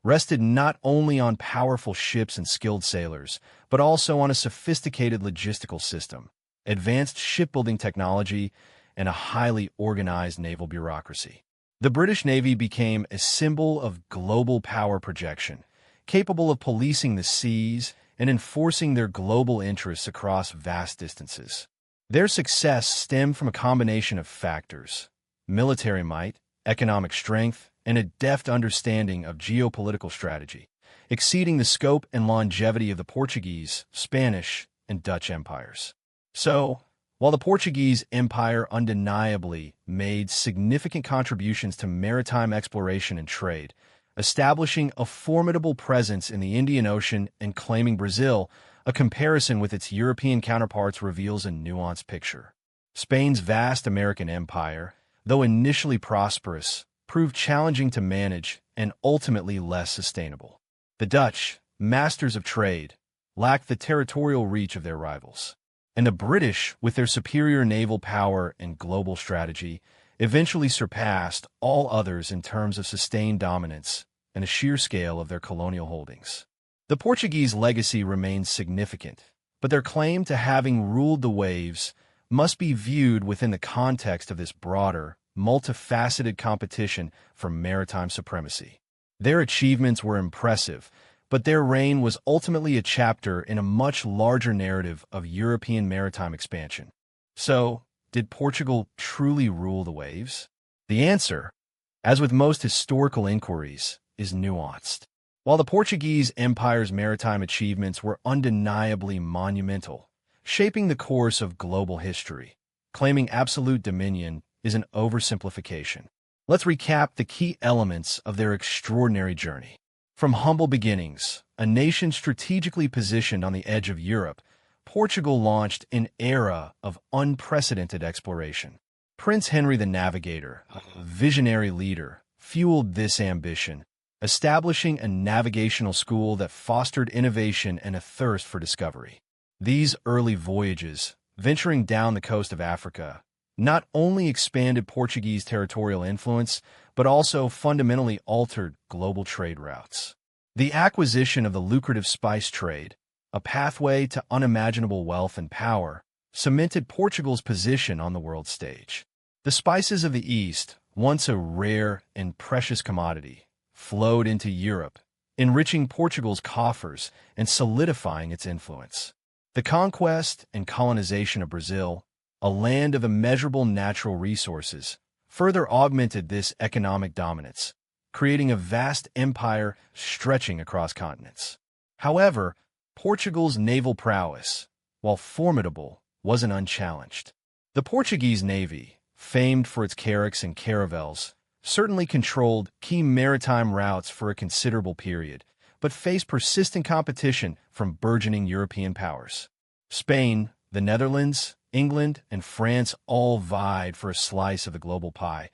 [SPEAKER 1] rested not only on powerful ships and skilled sailors, but also on a sophisticated logistical system, advanced shipbuilding technology, and a highly organized naval bureaucracy. The British Navy became a symbol of global power projection, capable of policing the seas and enforcing their global interests across vast distances. Their success stemmed from a combination of factors: military might, economic strength, and a deft understanding of geopolitical strategy, exceeding the scope and longevity of the Portuguese, Spanish, and Dutch empires. So, while the Portuguese Empire undeniably made significant contributions to maritime exploration and trade, establishing a formidable presence in the Indian Ocean and claiming Brazil, a comparison with its European counterparts reveals a nuanced picture. Spain's vast American empire, though initially prosperous, proved challenging to manage and ultimately less sustainable. The Dutch, masters of trade, lacked the territorial reach of their rivals. And the British, with their superior naval power and global strategy, eventually surpassed all others in terms of sustained dominance and the sheer scale of their colonial holdings. The Portuguese legacy remains significant, but their claim to having ruled the waves must be viewed within the context of this broader, multifaceted competition for maritime supremacy. Their achievements were impressive, but their reign was ultimately a chapter in a much larger narrative of European maritime expansion. So, did Portugal truly rule the waves? The answer, as with most historical inquiries, is nuanced. While the Portuguese Empire's maritime achievements were undeniably monumental, shaping the course of global history, claiming absolute dominion is an oversimplification. Let's recap the key elements of their extraordinary journey. From humble beginnings, a nation strategically positioned on the edge of Europe, Portugal launched an era of unprecedented exploration. Prince Henry the Navigator, a visionary leader, fueled this ambition, establishing a navigational school that fostered innovation and a thirst for discovery. These early voyages, venturing down the coast of Africa, not only expanded Portuguese territorial influence, but also fundamentally altered global trade routes. The acquisition of the lucrative spice trade, a pathway to unimaginable wealth and power, cemented Portugal's position on the world stage. The spices of the East, once a rare and precious commodity, flowed into Europe, enriching Portugal's coffers and solidifying its influence. The conquest and colonization of Brazil, a land of immeasurable natural resources, further augmented this economic dominance, creating a vast empire stretching across continents. However, Portugal's naval prowess, while formidable, wasn't unchallenged. The Portuguese navy, famed for its carracks and caravels, certainly controlled key maritime routes for a considerable period, but faced persistent competition from burgeoning European powers. Spain, the Netherlands, England, and France all vied for a slice of the global pie,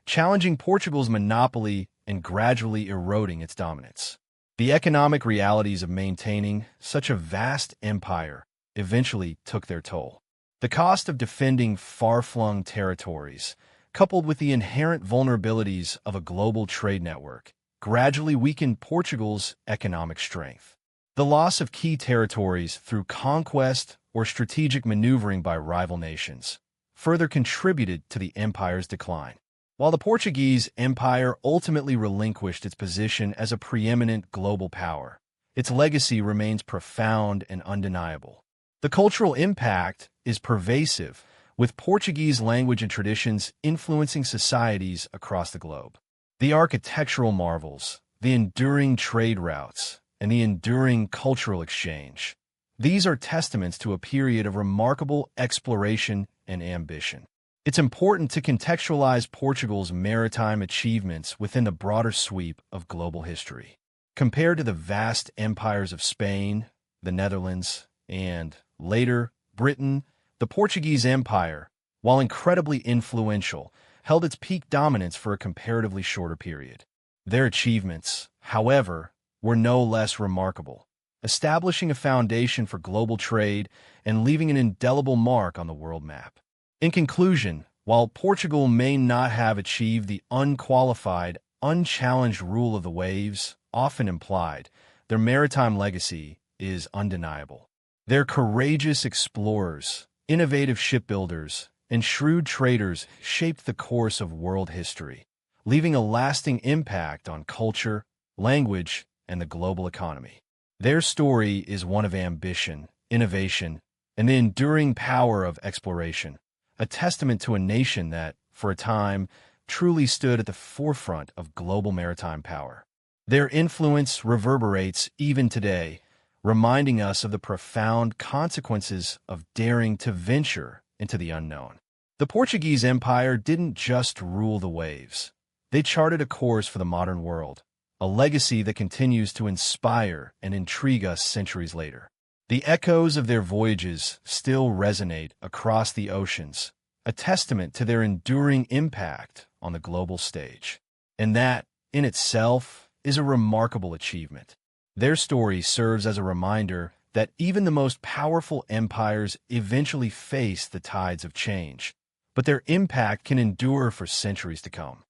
[SPEAKER 1] challenging Portugal's monopoly and gradually eroding its dominance. The economic realities of maintaining such a vast empire eventually took their toll. The cost of defending far-flung territories, coupled with the inherent vulnerabilities of a global trade network, gradually weakened Portugal's economic strength. The loss of key territories through conquest or strategic maneuvering by rival nations further contributed to the empire's decline. While the Portuguese Empire ultimately relinquished its position as a preeminent global power, its legacy remains profound and undeniable. The cultural impact is pervasive, with Portuguese language and traditions influencing societies across the globe. The architectural marvels, the enduring trade routes, and the enduring cultural exchange. These are testaments to a period of remarkable exploration and ambition. It's important to contextualize Portugal's maritime achievements within the broader sweep of global history. Compared to the vast empires of Spain, the Netherlands, and, later, Britain, the Portuguese Empire, while incredibly influential, held its peak dominance for a comparatively shorter period. Their achievements, however, were no less remarkable, establishing a foundation for global trade and leaving an indelible mark on the world map. In conclusion, while Portugal may not have achieved the unqualified, unchallenged rule of the waves often implied, their maritime legacy is undeniable. Their courageous explorers, innovative shipbuilders, and shrewd traders shaped the course of world history, leaving a lasting impact on culture, language, and the global economy. Their story is one of ambition, innovation, and the enduring power of exploration, a testament to a nation that, for a time, truly stood at the forefront of global maritime power. Their influence reverberates even today, reminding us of the profound consequences of daring to venture into the unknown. The Portuguese Empire didn't just rule the waves. They charted a course for the modern world, a legacy that continues to inspire and intrigue us centuries later. The echoes of their voyages still resonate across the oceans, a testament to their enduring impact on the global stage. And that, in itself, is a remarkable achievement. Their story serves as a reminder that even the most powerful empires eventually face the tides of change, but their impact can endure for centuries to come.